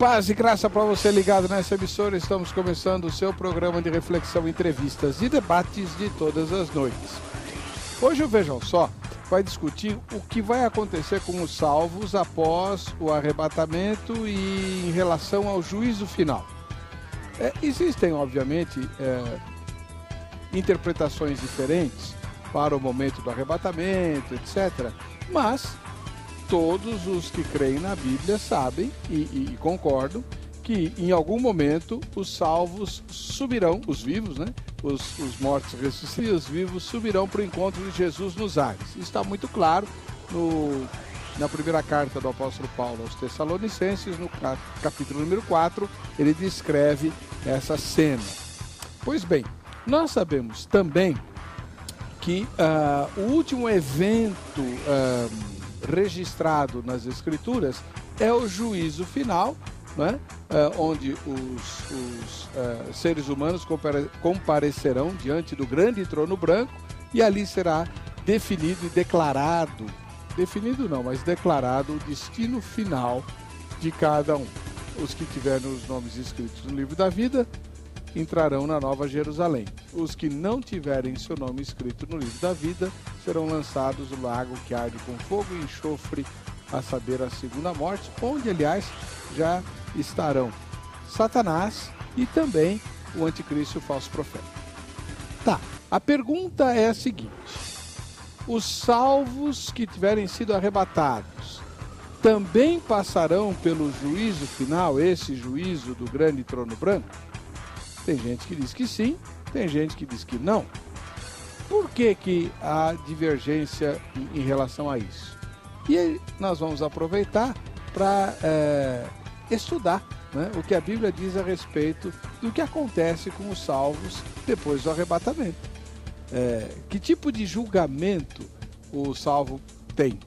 Paz e graça para você ligado nessa emissora. Estamos começando o seu programa de reflexão, entrevistas e debates de todas as noites. Hoje o Vejam Só vai discutir o que vai acontecer com os salvos após o arrebatamento e em relação ao juízo final. Existem, obviamente, interpretações diferentes para o momento do arrebatamento, etc. Mas todos os que creem na Bíblia sabem e concordam que em algum momento os salvos subirão, os vivos, né? Os mortos ressuscitam e os vivos subirão para o encontro de Jesus nos ares. Isso está muito claro na primeira carta do apóstolo Paulo aos Tessalonicenses, no capítulo número 4, ele descreve essa cena. Pois bem, nós sabemos também que o último evento registrado nas Escrituras é o juízo final, né? Onde os seres humanos comparecerão diante do grande trono branco e ali será definido e declarado, declarado o destino final de cada um. Os que tiverem os nomes escritos no livro da vida entrarão na Nova Jerusalém. Os que não tiverem seu nome escrito no livro da vida serão lançados no lago que arde com fogo e enxofre, a saber, a segunda morte, onde, aliás, já estarão Satanás e também o anticristo e o falso profeta. Tá, a pergunta é a seguinte: os salvos que tiverem sido arrebatados também passarão pelo juízo final, esse juízo do grande trono branco? Tem gente que diz que sim, tem gente que diz que não. Por que há divergência em relação a isso? E aí nós vamos aproveitar para estudar, né, o que a Bíblia diz a respeito do que acontece com os salvos depois do arrebatamento. Que tipo de julgamento o salvo tem?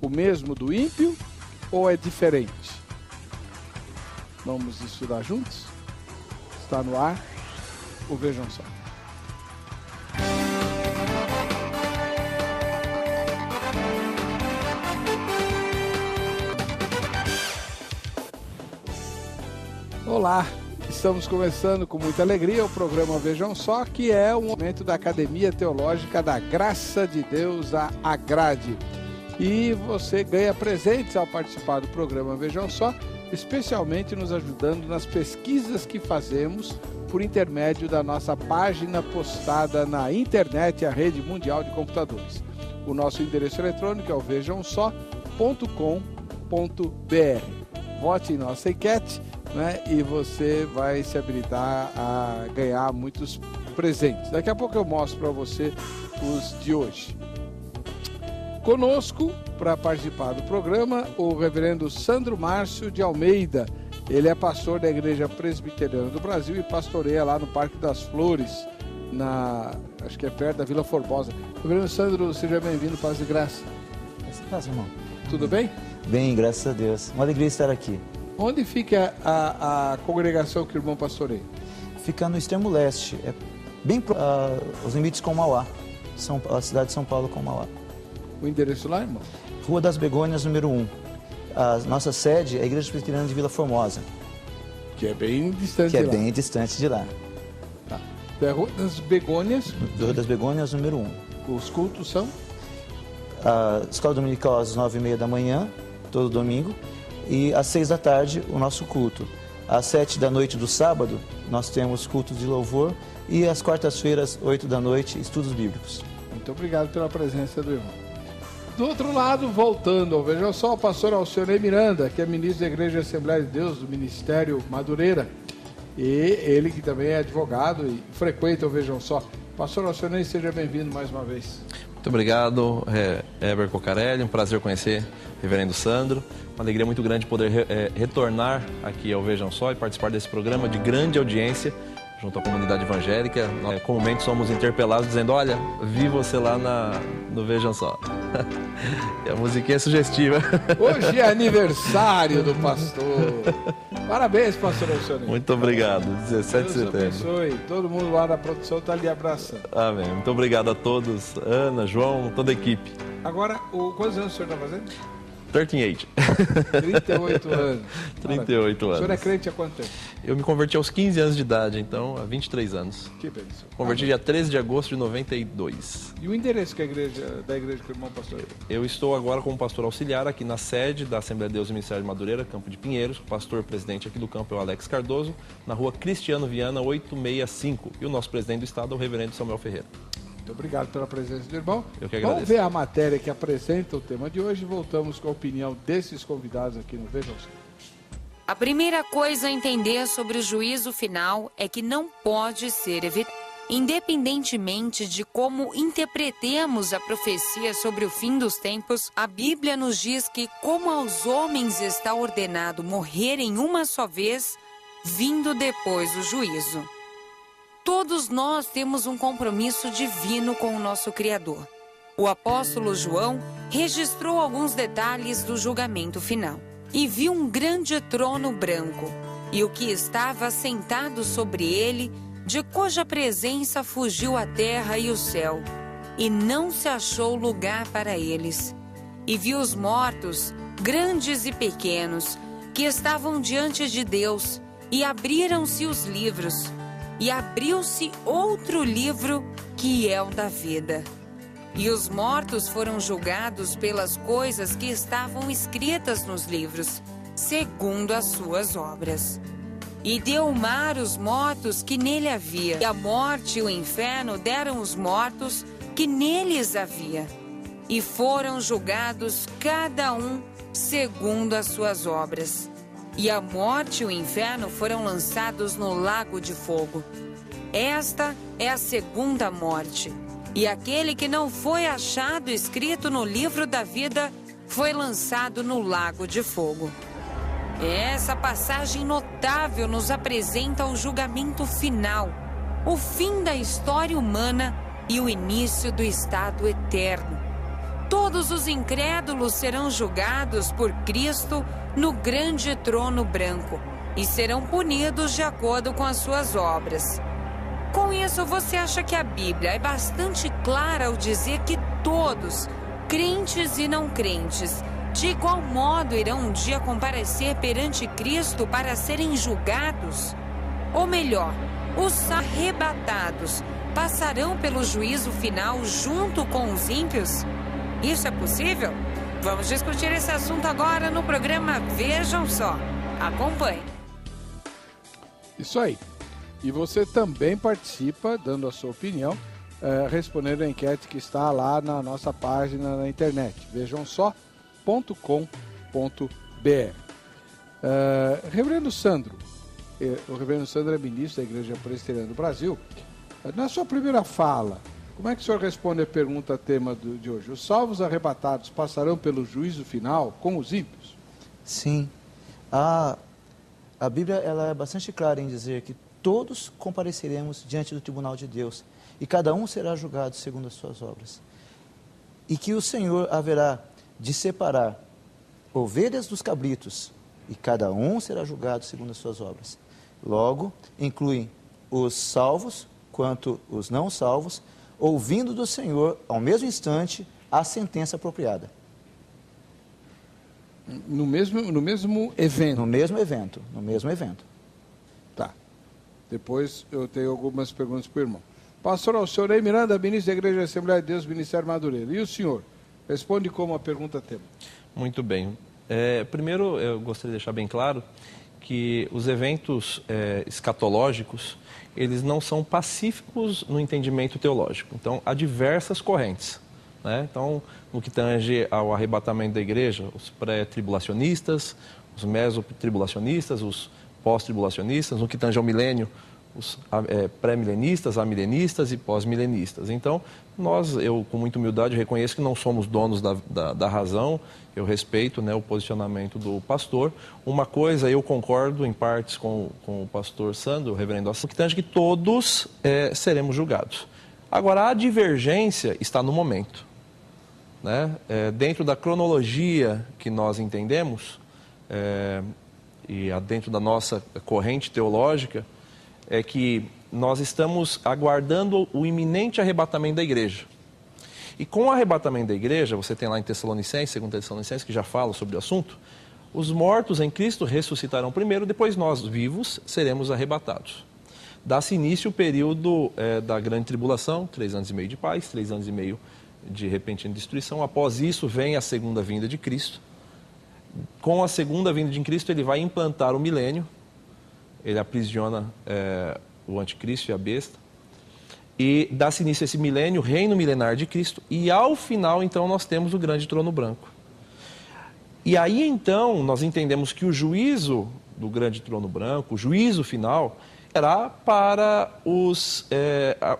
O mesmo do ímpio ou é diferente? Vamos estudar juntos? Está no ar o Vejam Só. Olá, estamos começando com muita alegria o programa Vejam Só, que é um momento da Academia Teológica da Graça de Deus, a Agrade. E você ganha presentes ao participar do programa Vejam Só, especialmente nos ajudando nas pesquisas que fazemos por intermédio da nossa página postada na internet, a Rede Mundial de Computadores. O nosso endereço eletrônico é o vejamsó.com.br. Vote em nossa enquete, né, e você vai se habilitar a ganhar muitos presentes. Daqui a pouco eu mostro para você os de hoje. Conosco, para participar do programa, o reverendo Sandro Márcio de Almeida. Ele é pastor da Igreja Presbiteriana do Brasil e pastoreia lá no Parque das Flores, acho que é perto da Vila Formosa. Reverendo Sandro, seja bem-vindo, paz e graça. Paz, irmão. Tudo bem? Bem, graças a Deus. Uma alegria estar aqui. Onde fica a congregação que o irmão pastoreia? Fica no extremo leste, bem os limites com Mauá, a cidade de São Paulo com Mauá. O endereço lá, irmão? Rua das Begônias, número 1. A nossa sede é a Igreja Presbiteriana de Vila Formosa. Que é bem distante de lá. bem distante de lá. Tá. É a Rua das Begônias? Rua das Begônias, número 1. Os cultos são? A escola dominical às 9h30 da manhã, todo domingo. E às 6 da tarde, o nosso culto. Às 7 da noite do sábado, nós temos cultos de louvor. E às quartas-feiras, 8 da noite, estudos bíblicos. Muito obrigado pela presença do irmão. Do outro lado, voltando ao Vejam Só, o pastor Alcionei Miranda, que é ministro da Igreja Assembleia de Deus, do Ministério Madureira. E ele que também é advogado e frequenta o Vejam Só. Pastor Alcionei, seja bem-vindo mais uma vez. Muito obrigado, Heber Cocarelli, um prazer conhecer o reverendo Sandro. Uma alegria muito grande poder retornar aqui ao Vejam Só e participar desse programa de grande audiência junto à comunidade evangélica. Nós, comumente somos interpelados dizendo: olha, vi você lá no Vejam Só. E a musiquinha é sugestiva. Hoje é aniversário do pastor. Parabéns, pastor Alcionei. Muito obrigado, 17 de setembro. Deus abençoe. Todo mundo lá da produção está ali abraçando. Amém. Muito obrigado a todos, Ana, João, toda a equipe. Agora, quantos anos o senhor está fazendo? 38. 38 anos. 38 anos. O senhor é crente há quanto tempo? Eu me converti aos 15 anos de idade, então há 23 anos. Que bênção. Converti dia 13 de agosto de 92. E o endereço que da igreja que o irmão pastor? Eu estou agora como pastor auxiliar aqui na sede da Assembleia de Deus e Ministério de Madureira, Campo de Pinheiros. O pastor presidente aqui do campo é o Alex Cardoso, na rua Cristiano Viana, 865. E o nosso presidente do estado é o reverendo Samuel Ferreira. Muito obrigado pela presença do irmão. Eu que agradeço. Vamos ver a matéria que apresenta o tema de hoje e voltamos com a opinião desses convidados aqui no Vejam Só. A primeira coisa a entender sobre o juízo final é que não pode ser evitado. Independentemente de como interpretemos a profecia sobre o fim dos tempos, a Bíblia nos diz que, como aos homens está ordenado morrerem uma só vez, vindo depois o juízo. Todos nós temos um compromisso divino com o nosso Criador. O apóstolo João registrou alguns detalhes do julgamento final. E viu um grande trono branco, e o que estava sentado sobre ele, de cuja presença fugiu a terra e o céu, e não se achou lugar para eles. E viu os mortos, grandes e pequenos, que estavam diante de Deus, e abriram-se os livros. E abriu-se outro livro, que é o da vida. E os mortos foram julgados pelas coisas que estavam escritas nos livros, segundo as suas obras. E deu o mar os mortos que nele havia, e a morte e o inferno deram os mortos que neles havia. E foram julgados cada um segundo as suas obras. E a morte e o inferno foram lançados no lago de fogo. Esta é a segunda morte. E aquele que não foi achado escrito no livro da vida foi lançado no lago de fogo. Essa passagem notável nos apresenta o julgamento final, o fim da história humana e o início do estado eterno. Todos os incrédulos serão julgados por Cristo no grande trono branco e serão punidos de acordo com as suas obras. Com isso, você acha que a Bíblia é bastante clara ao dizer que todos, crentes e não crentes, de igual modo irão um dia comparecer perante Cristo para serem julgados? Ou melhor, os arrebatados passarão pelo juízo final junto com os ímpios? Isso é possível? Vamos discutir esse assunto agora no programa Vejam Só. Acompanhe. Isso aí. E você também participa, dando a sua opinião, respondendo a enquete que está lá na nossa página na internet, vejamsó.com.br. Reverendo Sandro, o Reverendo Sandro é ministro da Igreja Presbiteriana do Brasil. Na sua primeira fala, como é que o senhor responde a pergunta tema de hoje? Os salvos arrebatados passarão pelo juízo final com os ímpios? Sim. A Bíblia ela é bastante clara em dizer que todos compareceremos diante do tribunal de Deus e cada um será julgado segundo as suas obras. E que o Senhor haverá de separar ovelhas dos cabritos e cada um será julgado segundo as suas obras. Logo, incluem os salvos quanto os não salvos, ouvindo do Senhor, ao mesmo instante, a sentença apropriada. No mesmo evento? No mesmo evento. Tá. Depois eu tenho algumas perguntas para o irmão. Pastor Alciorei Miranda, ministro da Igreja Assembleia de Deus, Ministério Madureira. E o senhor? Responde como a pergunta tema. Muito bem. Primeiro, eu gostaria de deixar bem claro que os eventos escatológicos, eles não são pacíficos no entendimento teológico. Então, há diversas correntes, né? Então, no que tange ao arrebatamento da igreja, os pré-tribulacionistas, os mesotribulacionistas, os pós-tribulacionistas, no que tange ao milênio, os pré-milenistas, amilenistas e pós-milenistas. Então, eu com muita humildade reconheço que não somos donos da razão, eu respeito, né, o posicionamento do pastor. Uma coisa, eu concordo em partes com o pastor Sandro, o reverendo Assis, que tange que todos seremos julgados. Agora, a divergência está no momento, né? Dentro da cronologia que nós entendemos, e dentro da nossa corrente teológica, é que nós estamos aguardando o iminente arrebatamento da igreja. E com o arrebatamento da igreja, você tem lá em Tessalonicenses, 2 Tessalonicenses, que já fala sobre o assunto, os mortos em Cristo ressuscitarão primeiro, depois nós, vivos, seremos arrebatados. Dá-se início o período da grande tribulação, 3 anos e meio de paz, 3 anos e meio de repentina destruição. Após isso vem a segunda vinda de Cristo. Com a segunda vinda de Cristo, ele vai implantar o milênio, ele aprisiona o anticristo e a besta, e dá-se início a esse milênio, o reino milenar de Cristo, e ao final, então, nós temos o grande trono branco. E aí, então, nós entendemos que o juízo do grande trono branco, o juízo final, será para os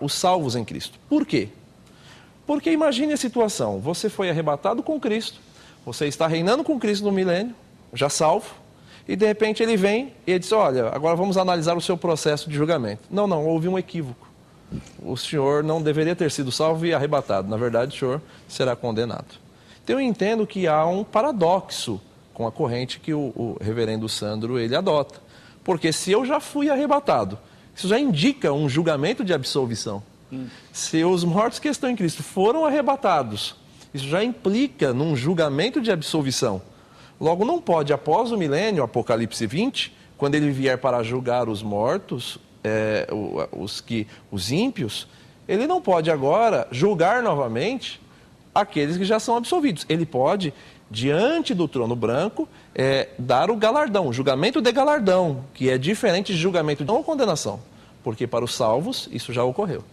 salvos em Cristo. Por quê? Porque imagine a situação, você foi arrebatado com Cristo, você está reinando com Cristo no milênio, já salvo, e de repente ele vem e ele diz, olha, agora vamos analisar o seu processo de julgamento. Não, houve um equívoco. O senhor não deveria ter sido salvo e arrebatado. Na verdade, o senhor será condenado. Então eu entendo que há um paradoxo com a corrente que o reverendo Sandro ele adota. Porque se eu já fui arrebatado, isso já indica um julgamento de absolvição. Se os mortos que estão em Cristo foram arrebatados, isso já implica num julgamento de absolvição. Logo, não pode, após o milênio, Apocalipse 20, quando ele vier para julgar os mortos, os ímpios, ele não pode agora julgar novamente aqueles que já são absolvidos. Ele pode, diante do trono branco, dar o galardão, o julgamento de galardão, que é diferente de julgamento de não condenação, porque para os salvos isso já ocorreu.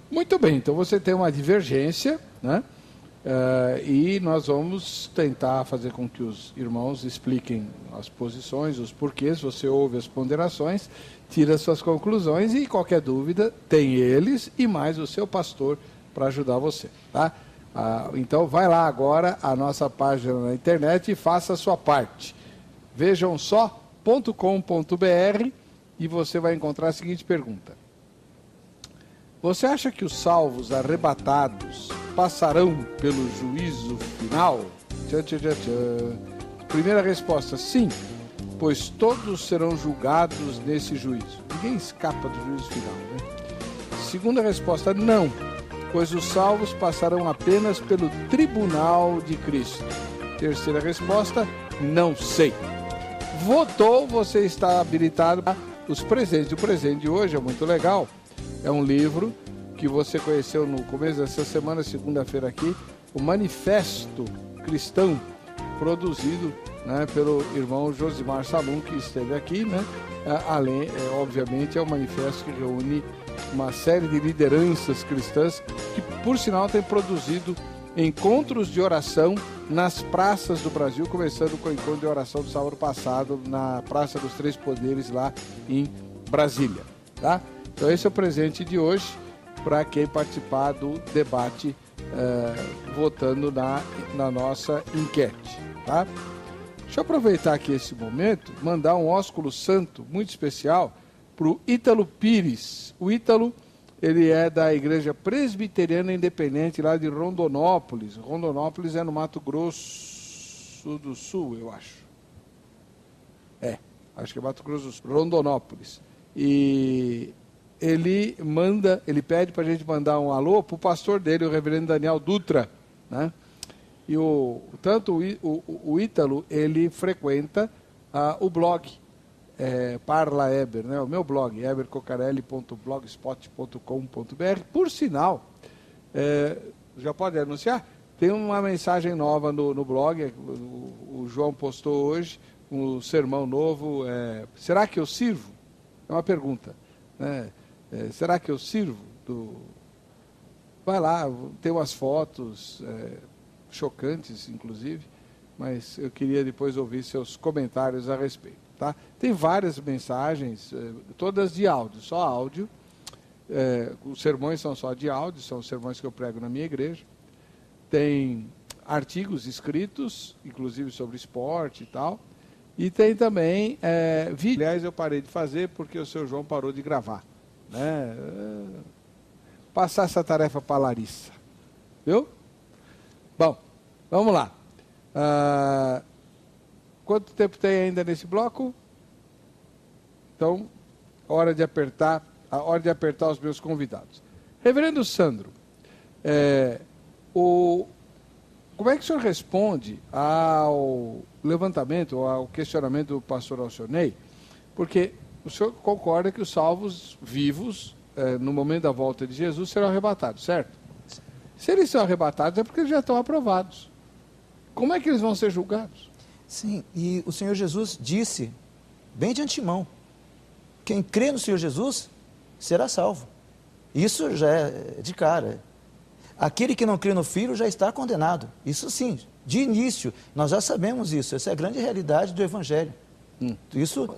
Muito bem, então você tem uma divergência, né? E nós vamos tentar fazer com que os irmãos expliquem as posições, os porquês, você ouve as ponderações, tira suas conclusões e qualquer dúvida tem eles e mais o seu pastor para ajudar você, tá? Então vai lá agora a nossa página na internet e faça a sua parte. Vejam só.com.br e você vai encontrar a seguinte pergunta. Você acha que os salvos arrebatados passarão pelo juízo final? Tchan, tchan, tchan, tchan. Primeira resposta, sim, pois todos serão julgados nesse juízo. Ninguém escapa do juízo final, né? Segunda resposta, não, pois os salvos passarão apenas pelo tribunal de Cristo. Terceira resposta, não sei. Votou, você está habilitado para os presentes. O presente de hoje é muito legal. É um livro que você conheceu no começo dessa semana, segunda-feira aqui, o Manifesto Cristão, produzido, né, pelo irmão Josimar Salum, que esteve aqui, né? Além, obviamente, é um manifesto que reúne uma série de lideranças cristãs que, por sinal, tem produzido encontros de oração nas praças do Brasil, começando com o encontro de oração do sábado passado na Praça dos Três Poderes, lá em Brasília, tá? Então esse é o presente de hoje para quem participar do debate votando na nossa enquete, tá? Deixa eu aproveitar aqui esse momento, mandar um ósculo santo muito especial para o Ítalo Pires. O Ítalo, ele é da Igreja Presbiteriana Independente lá de Rondonópolis. Rondonópolis é no Mato Grosso do Sul, eu acho. Acho que é Mato Grosso do Sul. Rondonópolis. E ele pede para a gente mandar um alô para o pastor dele, o reverendo Daniel Dutra, né? E o Ítalo, ele frequenta o blog Parla Eber, né? O meu blog, ebercocarelli.blogspot.com.br. Por sinal, já pode anunciar? Tem uma mensagem nova no blog, o João postou hoje, um sermão novo. Será que eu sirvo? É uma pergunta, né? Será que eu sirvo? Vai lá, tem umas fotos chocantes, inclusive, mas eu queria depois ouvir seus comentários a respeito, tá? Tem várias mensagens, todas de áudio, só áudio. Os sermões são só de áudio, são os sermões que eu prego na minha igreja. Tem artigos escritos, inclusive sobre esporte e tal. E tem também vídeo. Aliás, eu parei de fazer porque o seu João parou de gravar, né? Passar essa tarefa para a Larissa. Viu? Bom, vamos lá. Quanto tempo tem ainda nesse bloco? Então, hora de apertar os meus convidados. Reverendo Sandro, Como é que o senhor responde ao levantamento, ao questionamento do pastor Alcionei? Porque o senhor concorda que os salvos vivos, no momento da volta de Jesus, serão arrebatados, certo? Se eles são arrebatados, é porque eles já estão aprovados. Como é que eles vão ser julgados? Sim, e o Senhor Jesus disse, bem de antemão, quem crê no Senhor Jesus será salvo. Isso já é de cara. Aquele que não crê no Filho já está condenado. Isso sim, de início, nós já sabemos isso. Essa é a grande realidade do Evangelho. Isso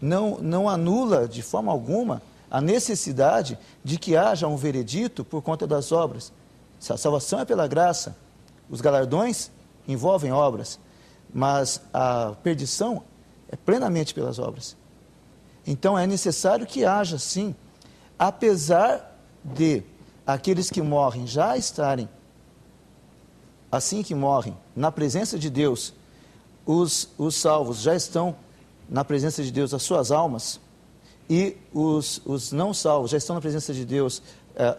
não anula de forma alguma a necessidade de que haja um veredito por conta das obras. Se a salvação é pela graça, os galardões envolvem obras, mas a perdição é plenamente pelas obras. Então é necessário que haja, sim, apesar de aqueles que morrem já estarem, assim que morrem, na presença de Deus, os salvos já estão na presença de Deus, as suas almas, e os não salvos já estão na presença de Deus,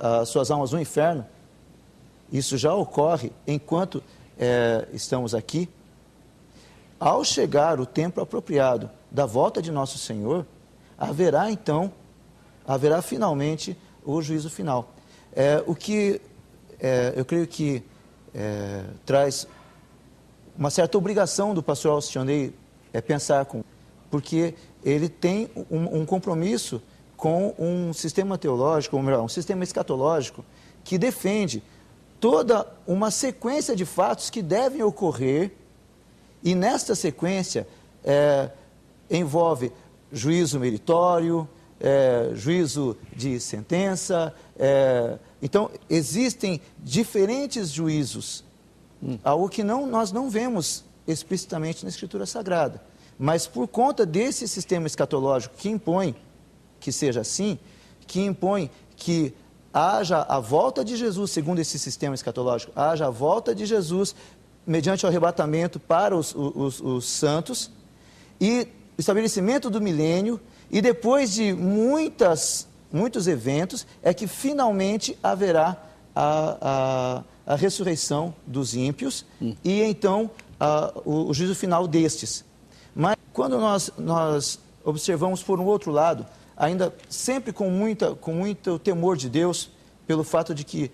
as suas almas no inferno. Isso já ocorre enquanto estamos aqui. Ao chegar o tempo apropriado da volta de nosso Senhor, haverá finalmente o juízo final. O que eu creio que traz uma certa obrigação do pastor Alcionei pensar porque ele tem um compromisso com um sistema teológico, ou melhor, um sistema escatológico, que defende toda uma sequência de fatos que devem ocorrer, e nesta sequência envolve juízo meritório, juízo de sentença. Então, existem diferentes juízos, algo que nós não vemos explicitamente na Escritura Sagrada. Mas por conta desse sistema escatológico que impõe que seja assim, que impõe que haja a volta de Jesus, segundo esse sistema escatológico, haja a volta de Jesus mediante o arrebatamento para os santos, e estabelecimento do milênio, e depois de muitos eventos, é que finalmente haverá a ressurreição dos ímpios, e então o juízo final destes. Mas quando nós observamos por um outro lado, ainda sempre com muito temor de Deus, pelo fato de que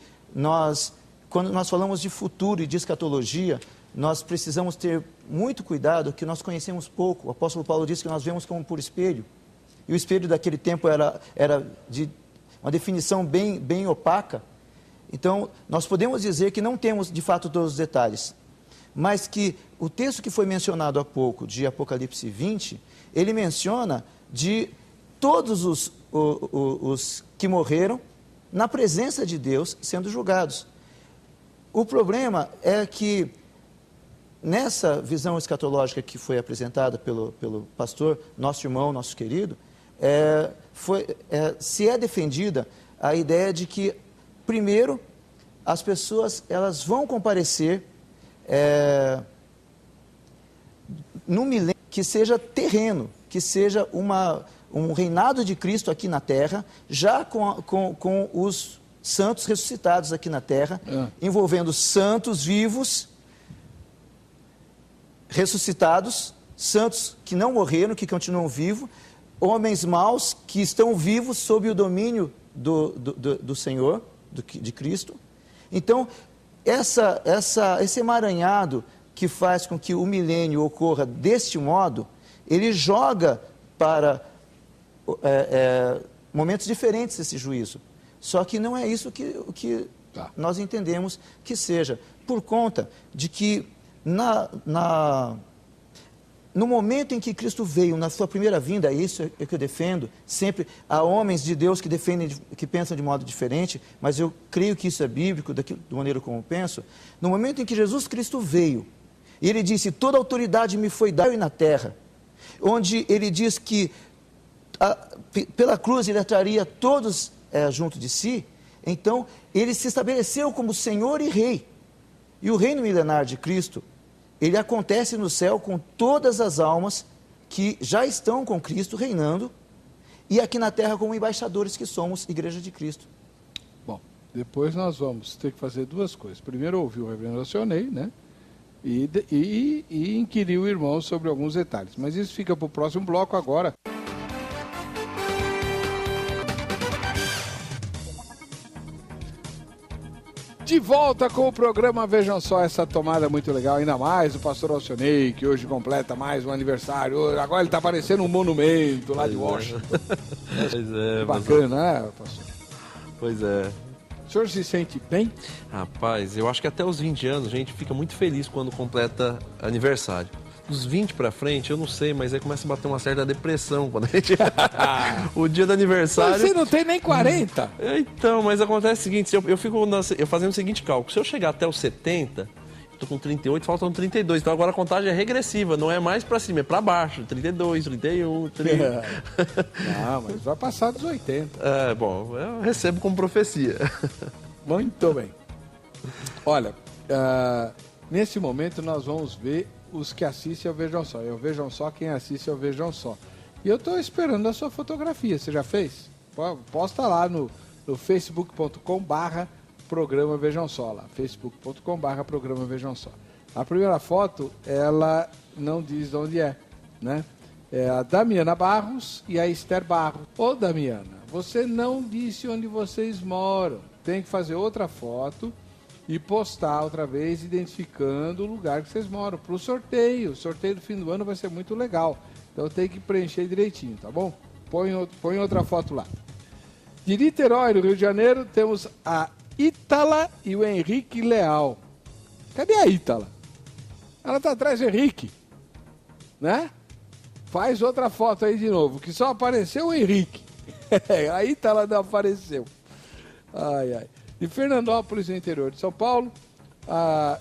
quando nós falamos de futuro e de escatologia, nós precisamos ter muito cuidado, que nós conhecemos pouco. O apóstolo Paulo disse que nós vemos como por espelho. E o espelho daquele tempo era de uma definição bem opaca. Então, nós podemos dizer que não temos, de fato, todos os detalhes. Mas que o texto que foi mencionado há pouco, de Apocalipse 20, ele menciona de todos os que morreram na presença de Deus sendo julgados. O problema é que, nessa visão escatológica que foi apresentada pelo pastor, nosso irmão, nosso querido, se é defendida a ideia de que, primeiro, as pessoas elas vão comparecer num milênio que seja terreno, que seja um reinado de Cristo aqui na terra, já com os santos ressuscitados aqui na terra, envolvendo santos vivos, ressuscitados, santos que não morreram, que continuam vivos, homens maus que estão vivos sob o domínio do Senhor, de Cristo. Então, esse emaranhado que faz com que o milênio ocorra deste modo, ele joga para momentos diferentes esse juízo. Só que não é isso que nós entendemos que seja, por conta de que no momento em que Cristo veio, na sua primeira vinda, isso é que eu defendo, sempre há homens de Deus que pensam de modo diferente, mas eu creio que isso é bíblico, da maneira como eu penso. No momento em que Jesus Cristo veio, e ele disse, toda autoridade me foi dada na terra, onde ele diz que pela cruz ele atraria todos junto de si, então ele se estabeleceu como Senhor e Rei. E o reino milenar de Cristo, ele acontece no céu com todas as almas que já estão com Cristo reinando, e aqui na terra como embaixadores que somos, Igreja de Cristo. Bom, Depois nós vamos ter que fazer duas coisas. Primeiro, ouvir o reverendo Alcionei, né? E inquirir o irmão sobre alguns detalhes. Mas isso fica para o próximo bloco agora. De volta com o programa, vejam só essa tomada muito legal, ainda mais o pastor Alcionei, que hoje completa mais um aniversário. Agora ele está parecendo um monumento lá de Washington. Pois é, bacana, né, pastor? Pois é. O senhor se sente bem? Rapaz, eu acho que até os 20 anos a gente fica muito feliz quando completa aniversário. Dos 20 pra frente, eu não sei, mas aí começa a bater uma certa depressão quando a gente... o dia do aniversário... Mas você não tem nem 40. Então, mas acontece o seguinte, eu fico fazendo o seguinte cálculo. Se eu chegar até os 70, eu tô com 38, faltam 32. Então agora a contagem é regressiva, não é mais pra cima, é pra baixo. 32, 31, 30... Não, mas vai passar dos 80. É, bom, eu recebo como profecia. Muito bem. Olha, nesse momento nós vamos ver os que assistem ao Vejam Só. Eu Vejam Só, quem assiste ao Vejam Só. E eu estou esperando a sua fotografia. Você já fez? Posta lá no facebook.com/programa Vejam Só. Lá, facebook.com/programa Vejam Só. A primeira foto, ela não diz de onde é, né? É a Damiana Barros e a Esther Barros. Ô, Damiana, você não disse onde vocês moram. Tem que fazer outra foto e postar outra vez, identificando o lugar que vocês moram, para o sorteio. O sorteio do fim do ano vai ser muito legal. Então tem que preencher direitinho, tá bom? Põe outra foto lá. De Niterói, no Rio de Janeiro, temos a Ítala e o Henrique Leal. Cadê a Ítala? Ela tá atrás do Henrique, né? Faz outra foto aí de novo, que só apareceu o Henrique. A Ítala não apareceu. Ai, ai. De Fernandópolis, no interior de São Paulo, a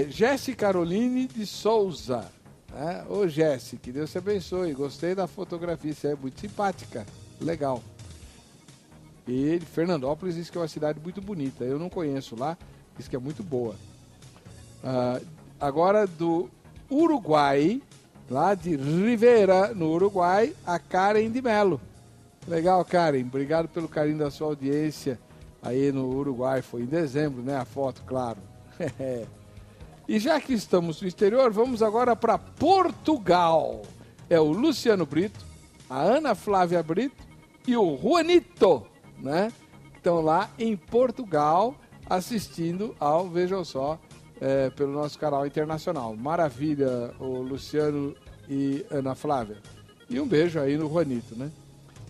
Jéssica Caroline de Souza. Né? Ô, Jéssica, que Deus te abençoe. Gostei da fotografia, você é muito simpática. Legal. E de Fernandópolis diz que é uma cidade muito bonita. Eu não conheço lá, diz que é muito boa. Agora do Uruguai, lá de Rivera, no Uruguai, a Karen de Mello. Legal, Karen. Obrigado pelo carinho da sua audiência. Aí no Uruguai, foi em dezembro, né? A foto, claro. E já que estamos no exterior, vamos agora para Portugal. É o Luciano Brito, a Ana Flávia Brito e o Juanito, né? Estão lá em Portugal assistindo ao Vejam Só pelo nosso canal internacional. Maravilha, o Luciano e Ana Flávia. E um beijo aí no Juanito, né?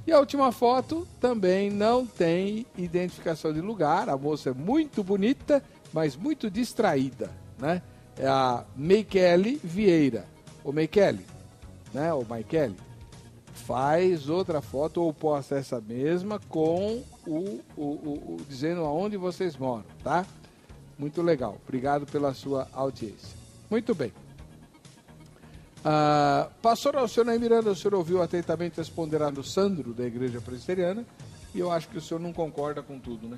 E a última foto também não tem identificação de lugar. A moça é muito bonita, mas muito distraída, né? É a Meikele Vieira. O Meikele, né? O Meikele. Faz outra foto ou posta essa mesma com dizendo aonde vocês moram, tá? Muito legal. Obrigado pela sua audiência. Muito bem. Pastor Alcionei Miranda, o senhor ouviu atentamente responder a do Sandro, da Igreja Presbiteriana, e eu acho que o senhor não concorda com tudo, né?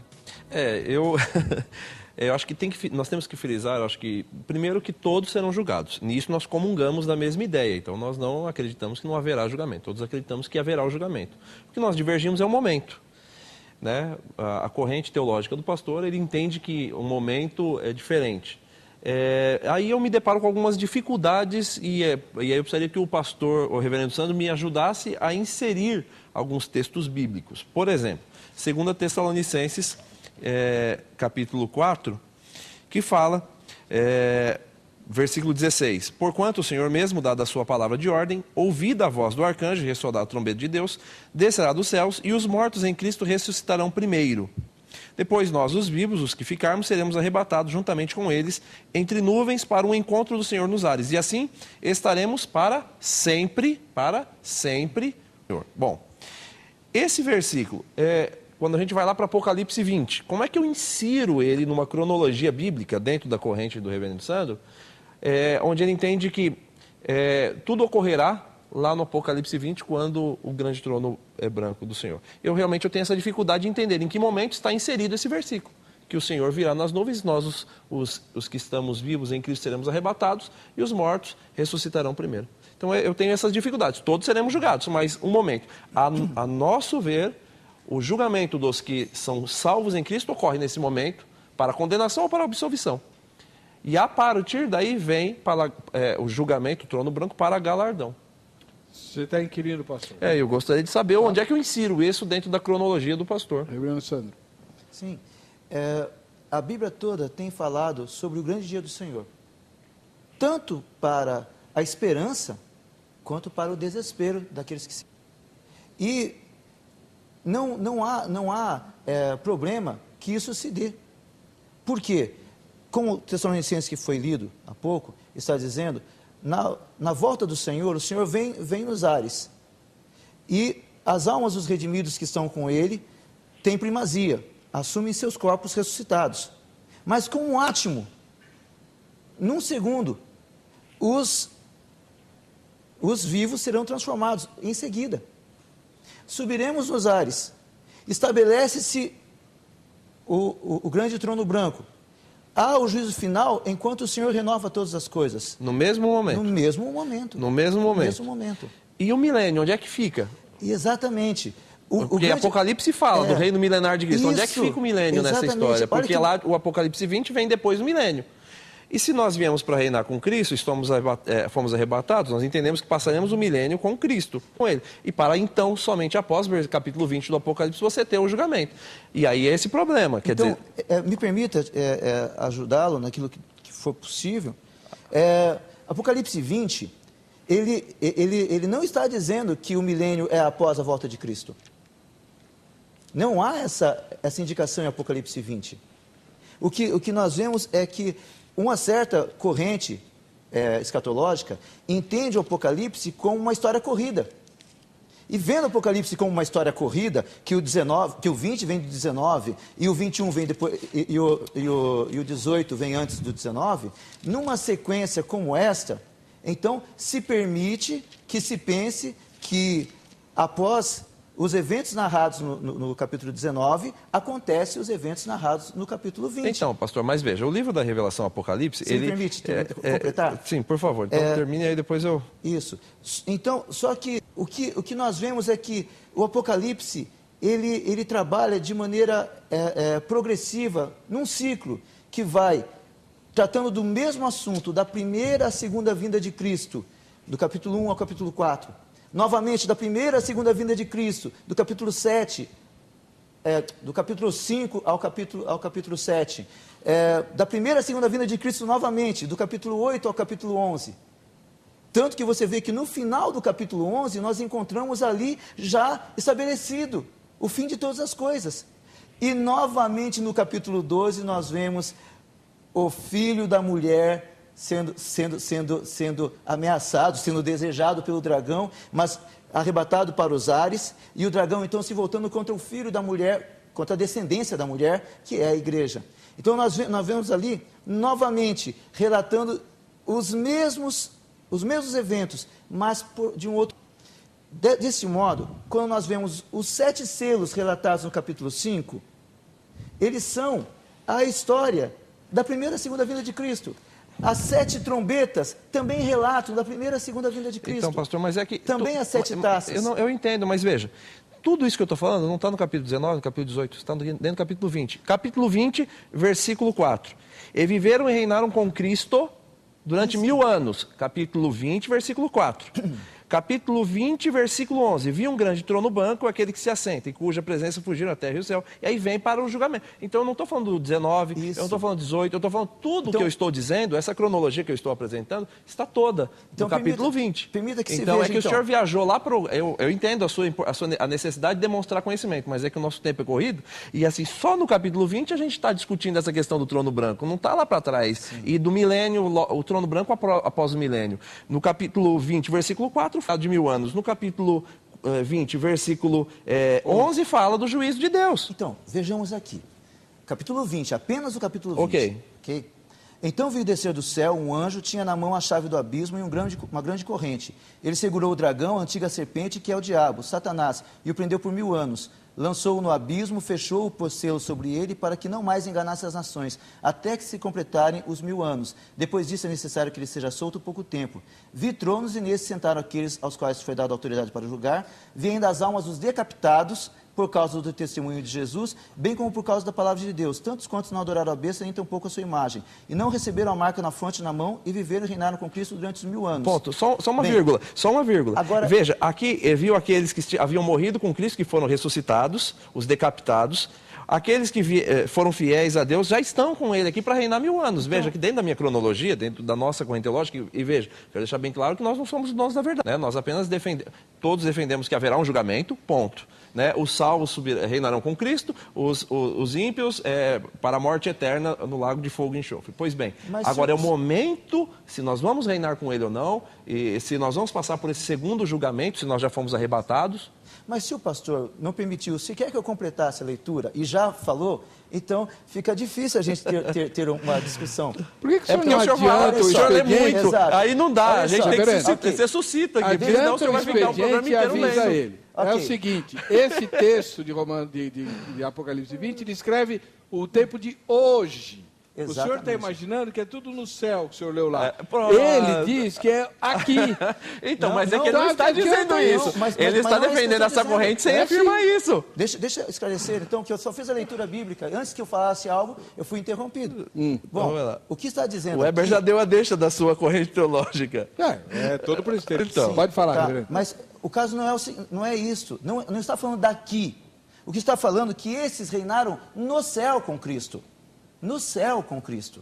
Eu acho que nós temos que frisar, eu acho que, primeiro, que todos serão julgados. Nisso nós comungamos da mesma ideia, então nós não acreditamos que não haverá julgamento, todos acreditamos que haverá o julgamento. O que nós divergimos é o momento. Né? A corrente teológica do pastor, ele entende que o momento é diferente. Aí eu me deparo com algumas dificuldades e aí eu precisaria que o pastor, o reverendo Sandro, me ajudasse a inserir alguns textos bíblicos. Por exemplo, 2 Tessalonicenses, capítulo 4, que fala, versículo 16, porquanto o Senhor mesmo, dada a sua palavra de ordem, ouvida a voz do arcanjo, ressoar a trombeta de Deus, descerá dos céus e os mortos em Cristo ressuscitarão primeiro. Depois nós, os vivos, os que ficarmos, seremos arrebatados juntamente com eles entre nuvens para o encontro do Senhor nos ares. E assim estaremos para sempre, Senhor. Bom, esse versículo, quando a gente vai lá para Apocalipse 20, como é que eu insiro ele numa cronologia bíblica dentro da corrente do reverendo Sandro, onde ele entende que tudo ocorrerá lá no Apocalipse 20, quando o grande trono é branco do Senhor. Eu tenho essa dificuldade de entender em que momento está inserido esse versículo. Que o Senhor virá nas nuvens, nós, os que estamos vivos em Cristo, seremos arrebatados, e os mortos ressuscitarão primeiro. Então eu tenho essas dificuldades. Todos seremos julgados, mas um momento. A nosso ver, o julgamento dos que são salvos em Cristo ocorre nesse momento para condenação ou para absolvição. E a partir daí vem para, o julgamento, o trono branco, para galardão. Você está inquirindo, pastor? Eu gostaria de saber onde é que eu insiro isso dentro da cronologia do pastor. Reverendo Sandro. Sim. A Bíblia toda tem falado sobre o grande dia do Senhor. Tanto para a esperança, quanto para o desespero daqueles que se... E não há problema que isso se dê. Por quê? Como o Tessalonicenses que foi lido há pouco, está dizendo, na volta do Senhor, o Senhor vem nos ares. E as almas dos redimidos que estão com Ele têm primazia, assumem seus corpos ressuscitados. Mas com um átimo, num segundo, os vivos serão transformados em seguida. Subiremos nos ares, estabelece-se o grande trono branco. Há o juízo final enquanto o Senhor renova todas as coisas. No mesmo momento. No mesmo momento. No mesmo momento. No mesmo momento. E o milênio, onde é que fica? Exatamente. Porque Apocalipse fala do reino milenar de Cristo. Isso, onde é que fica o milênio nessa história? Porque lá o Apocalipse 20 vem depois do milênio. E se nós viemos para reinar com Cristo, fomos arrebatados, nós entendemos que passaremos o milênio com Cristo, com Ele. E para então, somente após o capítulo 20 do Apocalipse, você ter o julgamento. E aí é esse problema. Quer dizer... me permita ajudá-lo naquilo que for possível. Apocalipse 20, ele não está dizendo que o milênio é após a volta de Cristo. Não há essa indicação em Apocalipse 20. O que nós vemos é que uma certa corrente escatológica entende o Apocalipse como uma história corrida. E vendo o Apocalipse como uma história corrida, que o 20 vem do 19, e o 21 vem depois, e o 18 vem antes do 19, numa sequência como esta, então se permite que se pense que após os eventos narrados no capítulo 19, acontecem os eventos narrados no capítulo 20. Então, pastor, mas veja, o livro da Revelação Apocalipse... Você me permite completar? Sim, por favor. Então termine aí, depois eu... Isso. Então, só que o que nós vemos é que o Apocalipse, ele trabalha de maneira progressiva, num ciclo que vai tratando do mesmo assunto, da primeira à segunda vinda de Cristo, do capítulo 1 ao capítulo 4. Novamente, da primeira à segunda vinda de Cristo, do capítulo 7, do capítulo 5 ao capítulo 7. Da primeira à segunda vinda de Cristo novamente, do capítulo 8 ao capítulo 11. Tanto que você vê que no final do capítulo 11, nós encontramos ali já estabelecido o fim de todas as coisas. E novamente no capítulo 12, nós vemos o filho da mulher sendo ameaçado, sendo desejado pelo dragão, mas arrebatado para os ares, e o dragão então se voltando contra o filho da mulher, contra a descendência da mulher, que é a igreja. Então nós vemos ali, novamente, relatando os mesmos eventos, mas de um outro... Desse modo, quando nós vemos os 7 selos relatados no capítulo 5, eles são a história da primeira e segunda vinda de Cristo. As 7 trombetas também relatam da primeira e segunda vinda de Cristo. Então, pastor, mas é que... Também as 7 taças. Eu entendo, mas veja, tudo isso que eu estou falando não está no capítulo 19, no capítulo 18, está dentro do capítulo 20. Capítulo 20, versículo 4. E viveram e reinaram com Cristo durante 1000 anos. Capítulo 20, versículo 4. Capítulo 20, versículo 11. Vi um grande trono branco, aquele que se assenta, em cuja presença fugiram a terra e o céu. E aí vem para o julgamento. Então eu não estou falando do 19, eu não estou falando do 18, eu estou falando tudo o que eu estou dizendo, essa cronologia que eu estou apresentando, está toda no capítulo 20. Permita que então se veja, é que o senhor viajou lá para o... Eu entendo a necessidade de demonstrar conhecimento, mas é que o nosso tempo é corrido. E assim, só no capítulo 20 a gente está discutindo essa questão do trono branco. Não está lá para trás. Sim. E do milênio, o trono branco após o milênio. No capítulo 20, versículo 4, fala de 1000 anos. No capítulo 20, versículo 11, fala do juízo de Deus. Então, vejamos aqui. Capítulo 20, apenas o capítulo 20. Ok. Então viu descer do céu um anjo, tinha na mão a chave do abismo e uma grande corrente. Ele segurou o dragão, a antiga serpente, que é o diabo, Satanás, e o prendeu por 1000 anos. Lançou-o no abismo, fechou-o, pôs selo sobre ele, para que não mais enganasse as nações, até que se completarem os 1000 anos. Depois disso é necessário que ele seja solto pouco tempo. Vi tronos e nesses sentaram aqueles aos quais foi dada autoridade para julgar. Vi ainda as almas dos decapitados, por causa do testemunho de Jesus, bem como por causa da palavra de Deus, tantos quantos não adoraram a besta nem tampouco a sua imagem, e não receberam a marca na fronte e na mão, e viveram e reinaram com Cristo durante os 1000 anos. Ponto. Só uma vírgula. Agora, veja, aqui viu aqueles que haviam morrido com Cristo, que foram ressuscitados, os decapitados. Aqueles que foram fiéis a Deus já estão com ele aqui para reinar 1000 anos. Veja que dentro da minha cronologia, dentro da nossa corrente teológica, e veja, quero deixar bem claro que nós não somos donos da verdade, né? Nós apenas todos defendemos que haverá um julgamento, ponto. Né? Os salvos reinarão com Cristo, os ímpios para a morte eterna no lago de fogo e enxofre. Pois bem, agora é o momento, se nós vamos reinar com ele ou não, e se nós vamos passar por esse segundo julgamento, se nós já fomos arrebatados. Mas se o pastor não permitiu, se quer que eu completasse a leitura e já falou, então fica difícil a gente ter uma discussão. Por que o senhor não adianta o senhor lê muito? Exato. Aí não dá, a gente tem que você suscita aqui, senão o senhor vai ficar o programa inteiro avisa lendo. ele. É o seguinte, esse texto de Apocalipse 20 descreve o tempo de hoje. Exatamente. O senhor está imaginando que é tudo no céu que o senhor leu lá. Pronto. Ele diz que é aqui. Então, mas é que ele não está dizendo isso. Ele está defendendo essa corrente sem afirmar isso. Deixa eu esclarecer, então, que eu só fiz a leitura bíblica. Antes que eu falasse algo, eu fui interrompido. Bom, o que está dizendo o Weber aqui... já deu a deixa da sua corrente teológica. É todo presbítero. Então, pode falar, tá, reverendo. mas o caso não é isso. Não está falando daqui. O que está falando é que esses reinaram no céu com Cristo. No céu com Cristo.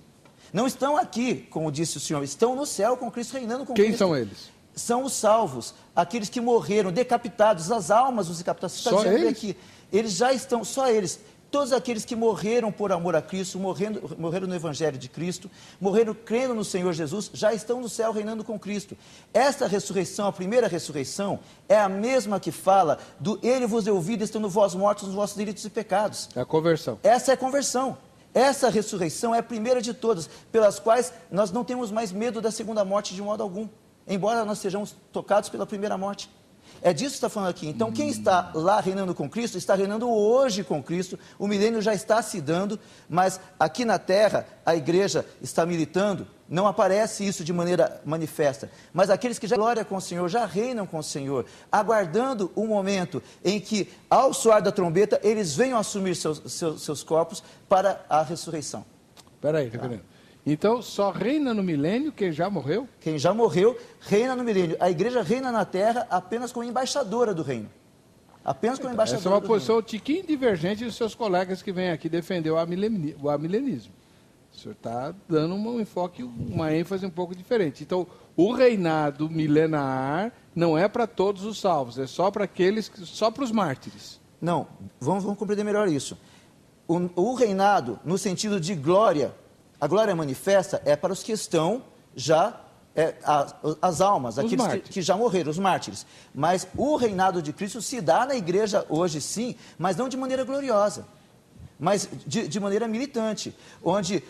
Não estão aqui, como disse o senhor, estão no céu com Cristo, reinando com Cristo. Quem são eles? São os salvos, aqueles que morreram, decapitados, as almas dos decapitados. Você está dizendo aqui, eles já estão, só eles, todos aqueles que morreram por amor a Cristo, morreram no Evangelho de Cristo, morreram crendo no Senhor Jesus, já estão no céu reinando com Cristo. Esta ressurreição, a primeira ressurreição, é a mesma que fala do Ele vos deu vida, estando vós mortos nos vossos delitos e pecados. É a conversão. Essa é a conversão. Essa ressurreição é a primeira de todas, pelas quais nós não temos mais medo da segunda morte de modo algum, embora nós sejamos tocados pela primeira morte. É disso que está falando aqui. Então, quem está lá reinando com Cristo, está reinando hoje com Cristo. O milênio já está se dando, mas aqui na terra, a igreja está militando. Não aparece isso de maneira manifesta. Mas aqueles que já glória com o Senhor, já reinam com o Senhor, aguardando o momento em que, ao soar da trombeta, eles venham assumir seus corpos para a ressurreição. Espera aí, reverendo. Então, só reina no milênio quem já morreu? Quem já morreu, reina no milênio. A igreja reina na terra apenas como embaixadora do reino. Apenas como embaixadora do reino. Essa é uma posição um tiquinho divergente dos seus colegas que vêm aqui defender o amilenismo. O senhor está dando um enfoque, uma ênfase um pouco diferente. Então, o reinado milenar não é para todos os salvos, é só para aqueles, só para os mártires. Não, vamos compreender melhor isso. O reinado, no sentido de glória, a glória manifesta é para os que estão já, as almas, aqueles que já morreram, os mártires. Mas o reinado de Cristo se dá na igreja hoje, sim, mas não de maneira gloriosa, mas de maneira militante, onde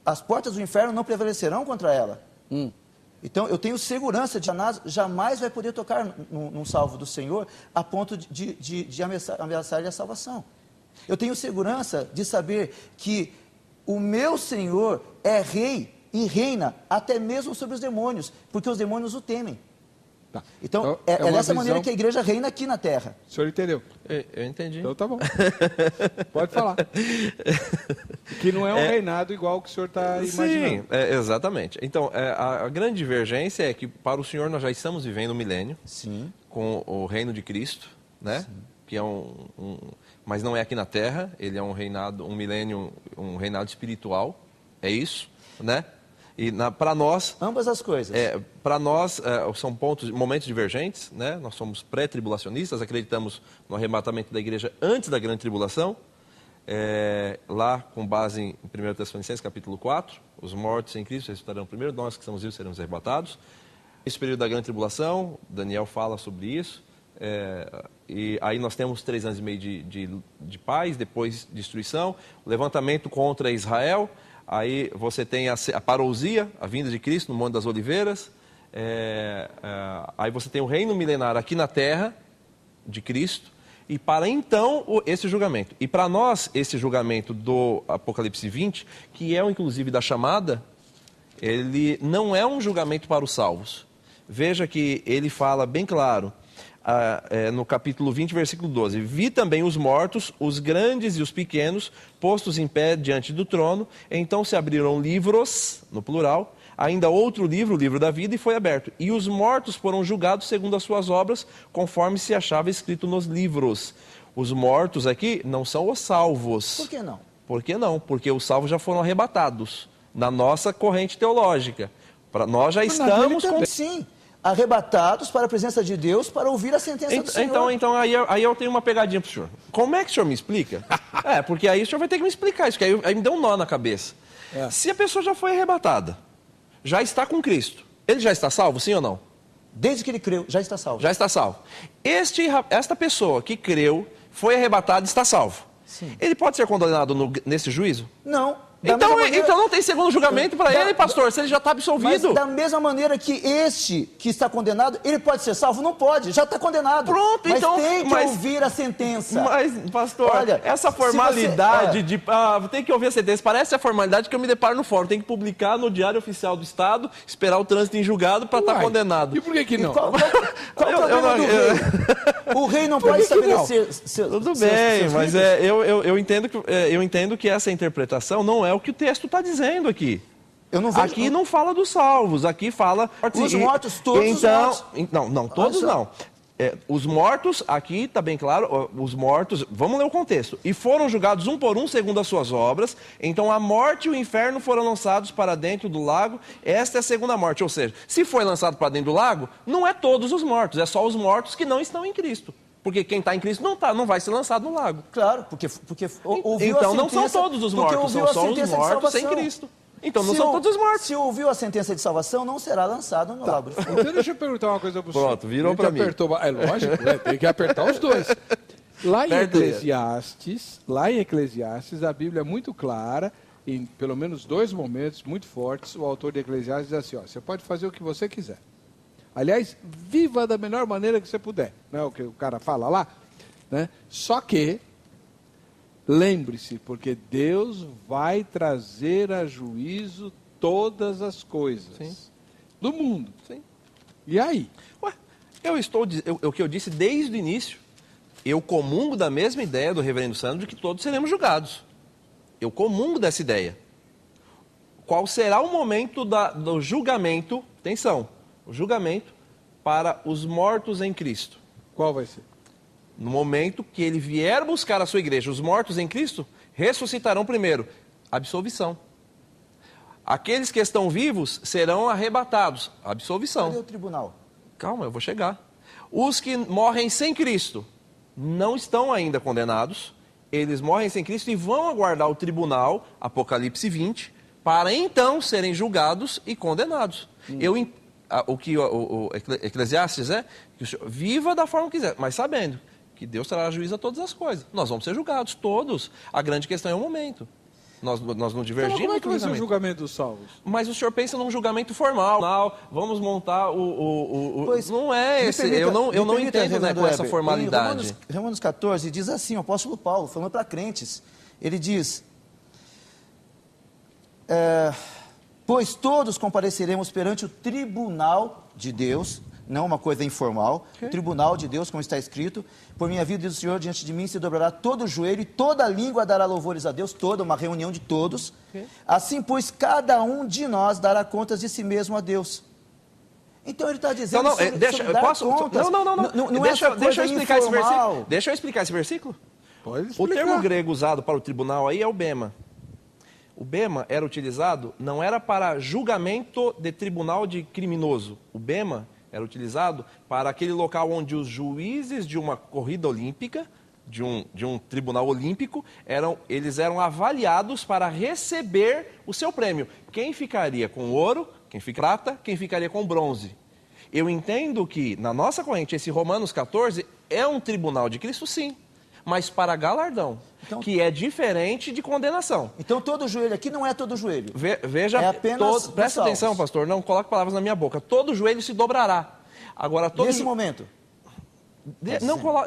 as portas do inferno não prevalecerão contra ela. Então, eu tenho segurança de que Satanás jamais vai poder tocar num salvo do Senhor a ponto de ameaçar-lhe a salvação. Eu tenho segurança de saber que o meu Senhor é rei e reina até mesmo sobre os demônios, porque os demônios o temem. Tá. Então, é dessa maneira que a igreja reina aqui na terra. O senhor entendeu? Eu entendi. Então tá bom. Pode falar. Que não é um reinado igual o que o senhor está imaginando. Sim, exatamente. Então, a grande divergência é que para o senhor nós já estamos vivendo o milênio. Sim. Com o reino de Cristo, né? Sim. Que é mas não é aqui na terra, ele é um reinado, um milênio, um reinado espiritual. É isso, né? E para nós... Ambas as coisas. Para nós, são momentos divergentes, né? Nós somos pré-tribulacionistas, acreditamos no arrebatamento da igreja antes da grande tribulação, lá com base em 1 Tessalonicenses, capítulo 4, os mortos em Cristo ressuscitarão primeiro, nós que estamos vivos seremos arrebatados. Esse período da grande tribulação, Daniel fala sobre isso, e aí nós temos 3 anos e meio de paz, depois destruição, o levantamento contra Israel. Aí você tem a parousia, a vinda de Cristo no Monte das Oliveiras. Aí você tem o reino milenar aqui na terra de Cristo. E para então, esse julgamento. E para nós, esse julgamento do Apocalipse 20, que é o inclusive da chamada, ele não é um julgamento para os salvos. Veja que ele fala bem claro. no capítulo 20, versículo 12. Vi também os mortos, os grandes e os pequenos, postos em pé diante do trono. Então se abriram livros, no plural, ainda outro livro, o livro da vida, e foi aberto. E os mortos foram julgados segundo as suas obras, conforme se achava escrito nos livros. Os mortos aqui não são os salvos. Por que não? Por que não? Porque os salvos já foram arrebatados, na nossa corrente teológica. Nós já estamos com... Sim, arrebatados para a presença de Deus para ouvir a sentença do Senhor. Então aí eu tenho uma pegadinha para o senhor. Como é que o senhor me explica? Porque aí o senhor vai ter que me explicar isso, que aí me deu um nó na cabeça. Se a pessoa já foi arrebatada, já está com Cristo, ele já está salvo, sim ou não? Desde que ele creu, já está salvo. Já está salvo. Esta pessoa que creu, foi arrebatada e está salvo. Sim. Ele pode ser condenado nesse juízo? Não. Então não tem segundo julgamento para ele, pastor, se ele já está absolvido. Mas da mesma maneira que este que está condenado, ele pode ser salvo? Não pode, já está condenado. Pronto, mas então... tem que ouvir a sentença. Mas, pastor, olha, essa formalidade de... tem que ouvir a sentença, parece a formalidade que eu me deparo no fórum. Tem que publicar no Diário Oficial do Estado, esperar o trânsito em julgado para estar condenado. E por que não? Qual o problema do rei? O rei não pode estabelecer... Tudo bem, mas eu entendo que essa interpretação não é o que o texto está dizendo aqui. Eu não vejo... Aqui não fala dos salvos, aqui fala... Os mortos, todos os mortos. Não, todos não. Os mortos, aqui está bem claro, os mortos, vamos ler o contexto. E foram julgados um por um segundo as suas obras, então a morte e o inferno foram lançados para dentro do lago, esta é a segunda morte. Ou seja, se foi lançado para dentro do lago, não é todos os mortos, é só os mortos que não estão em Cristo. Porque quem está em Cristo não vai ser lançado no lago. Claro, porque ouviu então a sentença, não são todos os mortos, são só os mortos sem Cristo. Então não são todos os mortos. Se ouviu a sentença de salvação, não será lançado no lago. Então deixa eu perguntar uma coisa para o senhor. Pronto, virou para mim. É lógico, tem que apertar os dois. Lá em Eclesiastes, a Bíblia é muito clara, em pelo menos 2 momentos muito fortes, o autor de Eclesiastes diz assim, você pode fazer o que você quiser. Aliás, viva da melhor maneira que você puder. Não é o que o cara fala lá? Né? Só que, lembre-se, porque Deus vai trazer a juízo todas as coisas do mundo. Sim. E aí? O que eu disse desde o início, eu comungo da mesma ideia do reverendo Sandro de que todos seremos julgados. Eu comungo dessa ideia. Qual será o momento do julgamento? Atenção. O julgamento para os mortos em Cristo. Qual vai ser? No momento que ele vier buscar a sua igreja, os mortos em Cristo ressuscitarão primeiro. Absolvição. Aqueles que estão vivos serão arrebatados. Absolvição. Cadê o tribunal? Calma, eu vou chegar. Os que morrem sem Cristo não estão ainda condenados. Eles morrem sem Cristo e vão aguardar o tribunal, Apocalipse 20, para então serem julgados e condenados. O que o Eclesiastes que o senhor viva da forma que quiser, mas sabendo que Deus trará juízo a todas as coisas. Nós vamos ser julgados, todos. A grande questão é o momento. Nós não divergimos. Então, como é que vai ser o julgamento dos salvos? Mas o senhor pensa num julgamento formal. Vamos montar Pois, não é esse. Eu não entendo com essa formalidade. Em Romanos 14 diz assim, o apóstolo Paulo, falando para crentes, ele diz... pois todos compareceremos perante o tribunal de Deus, não uma coisa informal, o tribunal de Deus, como está escrito, por minha vida, diz o Senhor, diante de mim se dobrará todo o joelho e toda a língua dará louvores a Deus, uma reunião de todos. Assim, pois, cada um de nós dará contas de si mesmo a Deus. Então ele está dizendo sobre dar contas. Não deixa eu explicar esse informal. versículo. Deixa eu explicar esse versículo. Pode explicar. O termo grego usado para o tribunal aí é o bema. O bema era utilizado, não era para julgamento de tribunal de criminoso. O bema era utilizado para aquele local onde os juízes de uma corrida olímpica, de um tribunal olímpico, eles eram avaliados para receber o seu prêmio. Quem ficaria com ouro, quem fica prata, quem ficaria com bronze. Eu entendo que, na nossa corrente, esse Romanos 14 é um tribunal de Cristo, sim, mas para galardão, que é diferente de condenação. Então todo joelho aqui não é todo joelho. Veja, é apenas presta atenção, pastor, não coloque palavras na minha boca. Todo joelho se dobrará. Agora, nesse momento.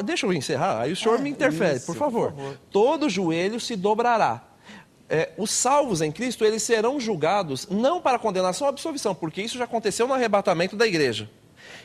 Deixa eu encerrar, aí o senhor me interfere, por favor. Todo joelho se dobrará. Os salvos em Cristo, eles serão julgados não para condenação ou absolvição, porque isso já aconteceu no arrebatamento da igreja.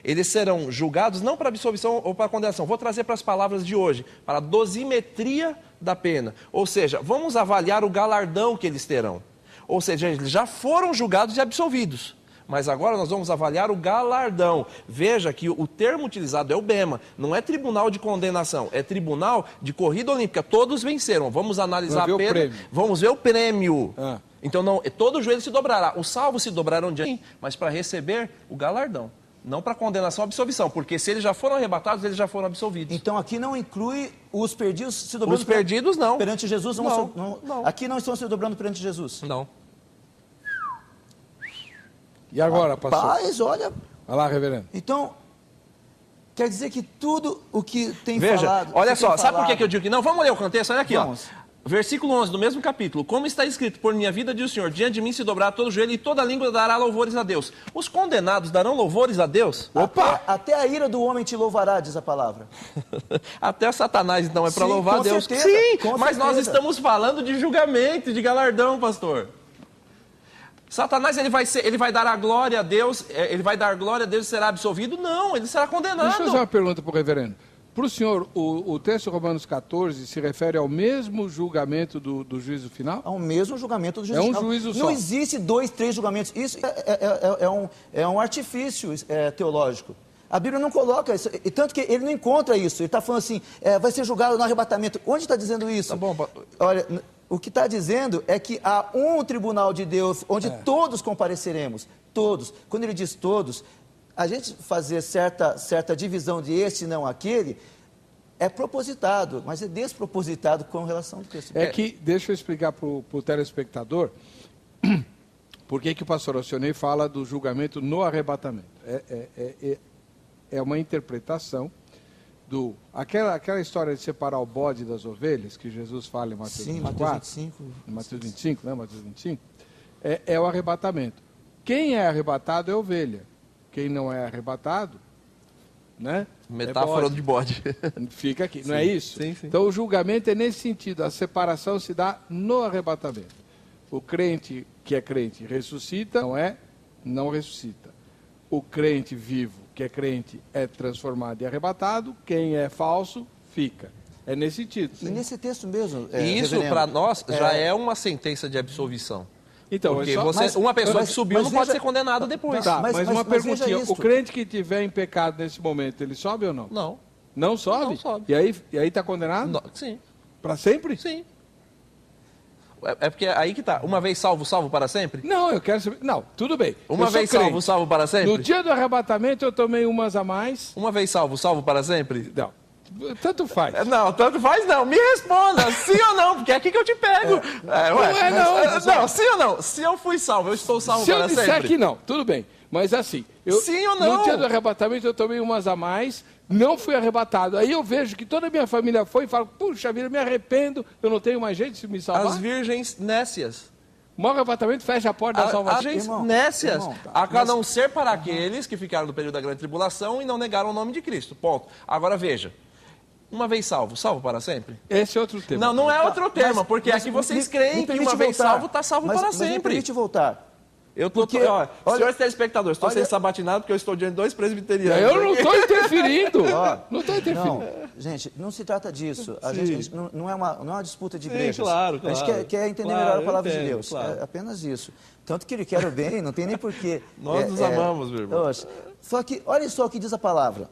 Eles serão julgados não para absolvição ou para condenação. Vou trazer para as palavras de hoje, para a dosimetria da pena. Ou seja, vamos avaliar o galardão que eles terão. Ou seja, eles já foram julgados e absolvidos. Mas agora nós vamos avaliar o galardão. Veja que o termo utilizado é o bema. Não é tribunal de condenação, é tribunal de corrida olímpica. Todos venceram. Vamos analisar a pena. Vamos ver o prêmio. Então, não, todo joelho se dobrará. Os salvos se dobrarão diante, mas para receber o galardão. Não para condenação ou absolvição. Porque se eles já foram arrebatados, eles já foram absolvidos. Então aqui não inclui os perdidos se dobrando. Os perdidos não. Perante Jesus? Não. Aqui não estão se dobrando perante Jesus? Não. E agora, pastor? Rapaz, olha... Vai lá, reverendo. Então, quer dizer que tudo o que tem Veja, falado... olha só, sabe por que eu digo que não? Vamos ler o contexto, olha aqui, Vamos. ó. Versículo 11 do mesmo capítulo. Como está escrito, por minha vida, diz o Senhor, diante de mim se dobrará todo joelho e toda língua dará louvores a Deus. Os condenados darão louvores a Deus? Opa! Até a ira do homem te louvará, diz a palavra. Até Satanás, então, é para louvar a Deus. Certeza, Sim, com mas certeza. nós estamos falando de julgamento, de galardão, pastor. Satanás, ele vai dar a glória a Deus, ele vai dar glória a Deus e será absolvido? Não, ele será condenado. Deixa eu fazer uma pergunta para o reverendo. Para o senhor, o texto Romanos 14 se refere ao mesmo julgamento do juízo final? Ao mesmo julgamento do juízo final. É um juízo só. Não existe 2, 3 julgamentos. Isso é um artifício teológico. A Bíblia não coloca isso, e tanto que ele não encontra isso. Ele está falando assim, vai ser julgado no arrebatamento. Onde está dizendo isso? Tá bom. Olha, o que está dizendo é que há um tribunal de Deus onde todos compareceremos. Todos. Quando ele diz todos, a gente fazer certa divisão de este e não aquele é propositado, mas é despropositado com relação ao texto. É que, deixa eu explicar para o telespectador por que o pastor Alcionei fala do julgamento no arrebatamento. É uma interpretação aquela história de separar o bode das ovelhas, que Jesus fala em Mateus 24. Mateus 25. Mateus 25, né? Mateus 25. É o arrebatamento. Quem é arrebatado é ovelha. Quem não é arrebatado, né? Metáfora de bode. Fica aqui, Sim, não é isso? Sim. Então o julgamento é nesse sentido, a separação se dá no arrebatamento. O crente que é crente ressuscita, não ressuscita. O crente vivo que é crente é transformado e arrebatado, quem é falso fica. É nesse sentido. E nesse texto mesmo, Isso para nós já é uma sentença de absolvição. Então, porque uma pessoa que subiu não pode ser condenada depois. Tá, mas uma perguntinha, o crente que tiver em pecado nesse momento, ele sobe ou não? Não. Não sobe? Não sobe. E aí está condenado? Não, sim. Para sempre? Sim. É porque aí que tá. Uma vez salvo, salvo para sempre? Não, eu quero saber. Não, tudo bem. Uma vez salvo, salvo para sempre? No dia do arrebatamento eu tomei umas a mais. Uma vez salvo, salvo para sempre? Não. Tanto faz. Não, tanto faz não. Me responda, sim ou não, porque é aqui que eu te pego. Não, sim ou não? Se eu fui salvo, eu estou salvo para sempre. Se eu disser que não, tudo bem. Mas assim, sim ou não? No dia do arrebatamento eu tomei umas a mais, não fui arrebatado. Aí eu vejo que toda a minha família foi e falo, puxa vida, me arrependo, eu não tenho mais jeito de me salvar. As virgens nécias. O mau arrebatamento fecha a porta da salvação. As virgens nécias, a não ser para aqueles que ficaram no período da grande tribulação e não negaram o nome de Cristo. Ponto. Agora veja. Uma vez salvo, salvo para sempre? Esse é outro tema. Não é outro tema, porque aqui vocês creem que uma vez salvo, está salvo para sempre. Mas me permite voltar. Senhores telespectadores, estou sendo sabatinado porque eu estou diante de 2 presbiterianos. Eu não estou interferindo. Não estou interferindo. Não, gente, não se trata disso. A gente não é uma disputa de igrejas. Claro. A gente quer entender melhor a palavra de Deus. Claro. É apenas isso. Tanto que ele quer o bem, não tem nem porquê. Nós nos amamos, meu irmão. Só que, olha só o que diz a palavra.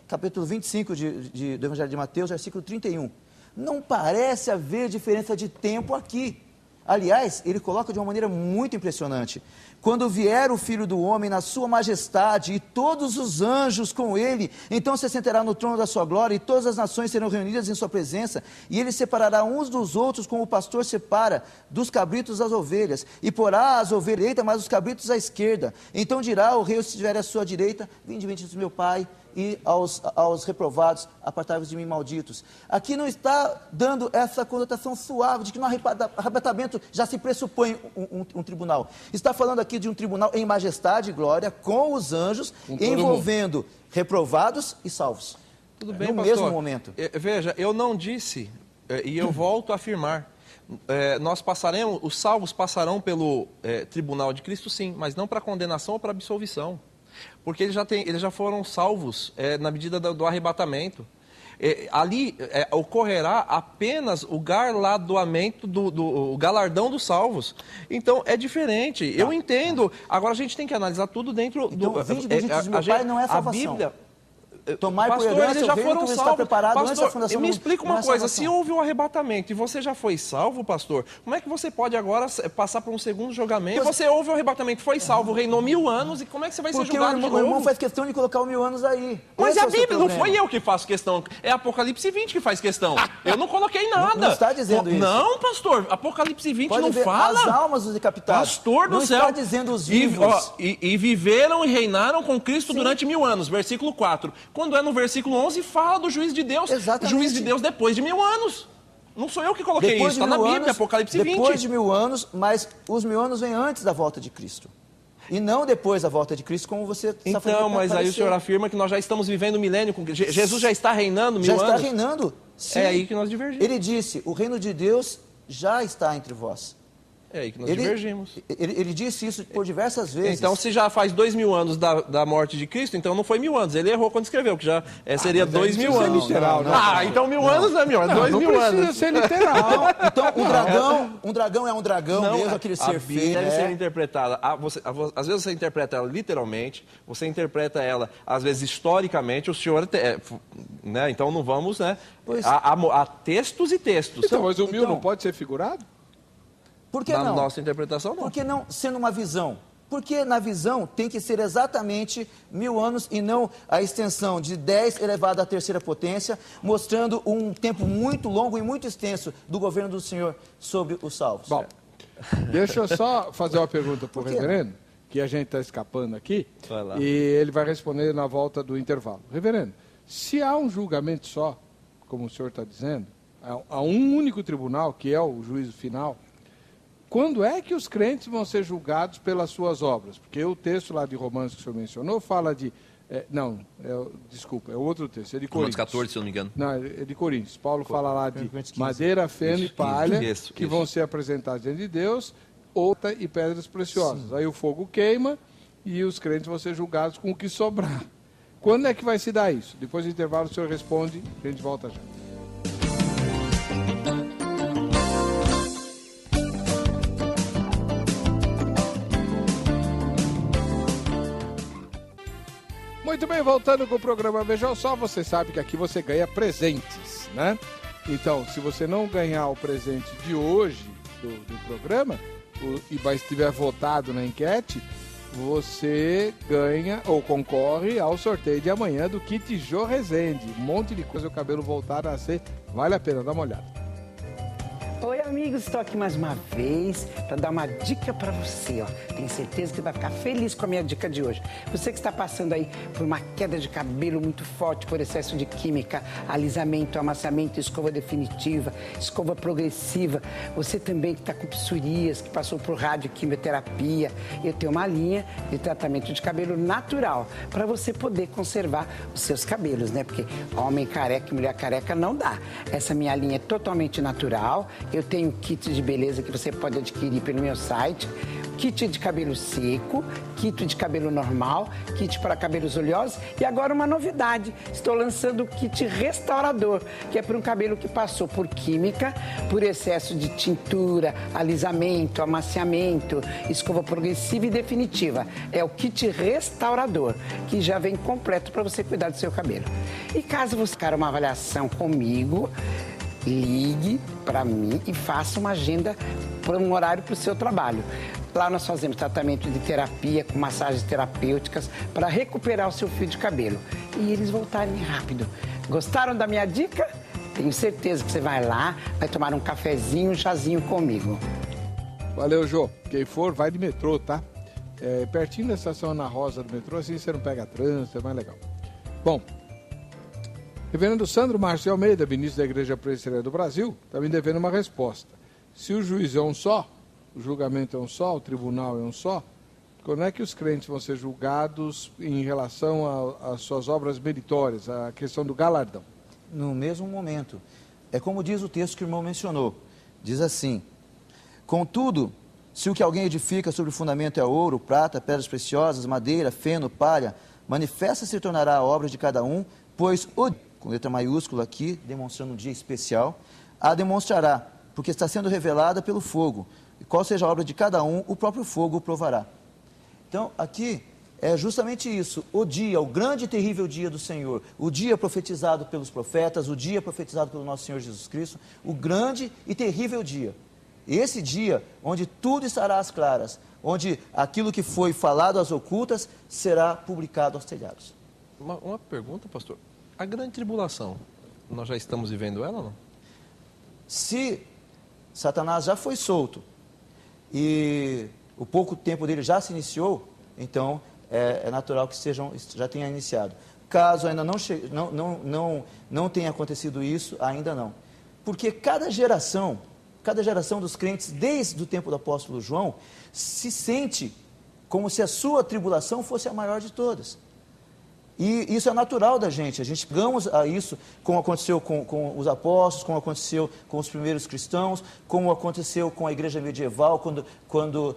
Capítulo 25 do Evangelho de Mateus, versículo 31. Não parece haver diferença de tempo aqui. Aliás, ele coloca de uma maneira muito impressionante. Quando vier o Filho do Homem na sua majestade e todos os anjos com ele, então se sentará no trono da sua glória e todas as nações serão reunidas em sua presença, e ele separará uns dos outros como o pastor separa dos cabritos das ovelhas, e porá as ovelhas à direita, mas os cabritos à esquerda. Então dirá o rei, se estiver à sua direita, vinde do meu Pai, e aos reprovados, apartai-vos de mim, malditos. Aqui não está dando essa conotação suave de que no arrebatamento já se pressupõe um tribunal. Está falando aqui de um tribunal em majestade e glória, com os anjos, envolvendo reprovados e salvos. Tudo bem, no pastor. mesmo momento. Veja, eu não disse, e eu volto a afirmar, os salvos passarão pelo tribunal de Cristo, sim, mas não para condenação ou para absolvição. Porque eles já foram salvos na medida do arrebatamento. Ali ocorrerá apenas o galardoamento, o galardão dos salvos. Então, é diferente. Eu entendo. Agora, a gente tem que analisar tudo dentro então, do... Vinde benditos de meu Pai não é salvação. A Bíblia... Tomai por herança, eles já foram salvos. Pastor, me explica uma coisa, se houve um arrebatamento e você já foi salvo, pastor, como é que você pode agora passar por um segundo julgamento? Você houve um arrebatamento, foi salvo, reinou 1000 anos, e como é que você vai ser julgado de novo? Porque o irmão faz questão de colocar 1000 anos aí. Mas a Bíblia, não foi eu que faço questão, é Apocalipse 20 que faz questão. Eu não coloquei nada. Não está dizendo isso. Não, pastor, Apocalipse 20 pode não ver, fala. As almas dos decapitados. Pastor do não céu. Não está dizendo os vivos. E viveram e reinaram com Cristo durante 1000 anos, versículo 4. Quando é no versículo 11, fala do juiz de Deus. Exatamente. Juiz de Deus depois de 1000 anos. Não sou eu que coloquei isso, está na Bíblia, Apocalipse 20. Depois de 1000 anos, mas os 1000 anos vêm antes da volta de Cristo. E não depois da volta de Cristo, como você está fazendo. Então, mas aí o senhor afirma que nós já estamos vivendo o milênio com Cristo. Jesus já está reinando 1000 anos? Já está reinando, sim. É aí que nós divergimos. Ele disse, o reino de Deus já está entre vós. É aí que nós divergimos. Ele disse isso por diversas vezes. Então, se já faz 2000 anos da morte de Cristo, então não foi 1000 anos. Ele errou quando escreveu, que já seria 2000 anos. Não, literal, não. Então 1000 anos não é 1000, é 2000 anos. Não precisa ser literal. Então, um dragão é um dragão não, mesmo, aquele ser feio. Deve ser interpretada. Às vezes você interpreta ela literalmente, você interpreta ela, às vezes, historicamente. O senhor... né? Então não vamos... né? Há textos e textos. Então, mas o 1000 não pode ser figurado? Por que não? Na nossa interpretação, não. Por que não sendo uma visão? Porque na visão tem que ser exatamente 1000 anos e não a extensão de 10 elevado à terceira potência, mostrando um tempo muito longo e muito extenso do governo do Senhor sobre os salvos. Bom, deixa eu só fazer uma pergunta para o reverendo, que a gente está escapando aqui, e ele vai responder na volta do intervalo. Reverendo, se há um julgamento só, como o senhor está dizendo, há um único tribunal, que é o juízo final, quando é que os crentes vão ser julgados pelas suas obras? Porque o texto lá de Romanos que o senhor mencionou fala de... desculpa, é outro texto, é de Coríntios. Romanos 14, se eu não me engano. Não, é de Coríntios. Paulo fala lá de madeira, feno e palha, que vão ser apresentados diante de Deus, outra e pedras preciosas. Sim. Aí o fogo queima e os crentes vão ser julgados com o que sobrar. Quando é que vai se dar isso? Depois do intervalo o senhor responde, a gente volta já. Muito bem, voltando com o programa Veja Só, você sabe que aqui você ganha presentes, né? Então, se você não ganhar o presente de hoje do programa, mas estiver votado na enquete, você ganha ou concorre ao sorteio de amanhã do kit Jô Rezende. Um monte de coisa, o cabelo voltar a ser, vale a pena, dá uma olhada. Oi, amigos, estou aqui mais uma vez para dar uma dica para você, ó. Tenho certeza que vai ficar feliz com a minha dica de hoje. Você que está passando aí por uma queda de cabelo muito forte, por excesso de química, alisamento, amaciamento, escova definitiva, escova progressiva. Você também que está com psoríase, que passou por radioquimioterapia. Eu tenho uma linha de tratamento de cabelo natural para você poder conservar os seus cabelos, né? Porque homem careca e mulher careca não dá. Essa minha linha é totalmente natural. Eu tenho kit de beleza que você pode adquirir pelo meu site. Kit de cabelo seco, kit de cabelo normal, kit para cabelos oleosos. E agora uma novidade, estou lançando o kit restaurador, que é para um cabelo que passou por química, por excesso de tintura, alisamento, amaciamento, escova progressiva e definitiva. É o kit restaurador, que já vem completo para você cuidar do seu cabelo. E caso você queira uma avaliação comigo, ligue para mim e faça uma agenda para um horário para o seu trabalho. Lá nós fazemos tratamento de terapia com massagens terapêuticas para recuperar o seu fio de cabelo e eles voltarem rápido. Gostaram da minha dica? Tenho certeza que você vai lá, vai tomar um cafezinho, um chazinho comigo. Valeu, Jô. Quem for, vai de metrô, tá? Pertinho da estação Ana Rosa do metrô, assim você não pega trânsito, é mais legal. Bom, reverendo Sandro Márcio Almeida, ministro da Igreja Presbiteriana do Brasil, está me devendo uma resposta. Se o juiz é um só, o julgamento é um só, o tribunal é um só, quando é que os crentes vão ser julgados em relação às suas obras meritórias, a questão do galardão? No mesmo momento. É como diz o texto que o irmão mencionou. Diz assim: contudo, Se o que alguém edifica sobre o fundamento é ouro, prata, pedras preciosas, madeira, feno, palha, manifesta se tornará a obra de cada um, pois o, com letra maiúscula aqui, demonstrando um dia especial, a demonstrará, porque está sendo revelada pelo fogo. E qual seja a obra de cada um, o próprio fogo o provará. Então, aqui é justamente isso, o dia, o grande e terrível dia do Senhor, o dia profetizado pelos profetas, o dia profetizado pelo nosso Senhor Jesus Cristo, o grande e terrível dia. Esse dia, onde tudo estará às claras, onde aquilo que foi falado às ocultas será publicado aos telhados. Uma pergunta, pastor. A grande tribulação, nós já estamos vivendo ela ou não? Se Satanás já foi solto e o pouco tempo dele já se iniciou, então é natural que já tenha iniciado. Caso ainda não tenha acontecido isso, ainda não. Porque cada geração dos crentes, desde o tempo do apóstolo João, se sente como se a sua tribulação fosse a maior de todas. E isso é natural da gente, a gente chegamos a isso, como aconteceu com os apóstolos, como aconteceu com os primeiros cristãos, como aconteceu com a igreja medieval, quando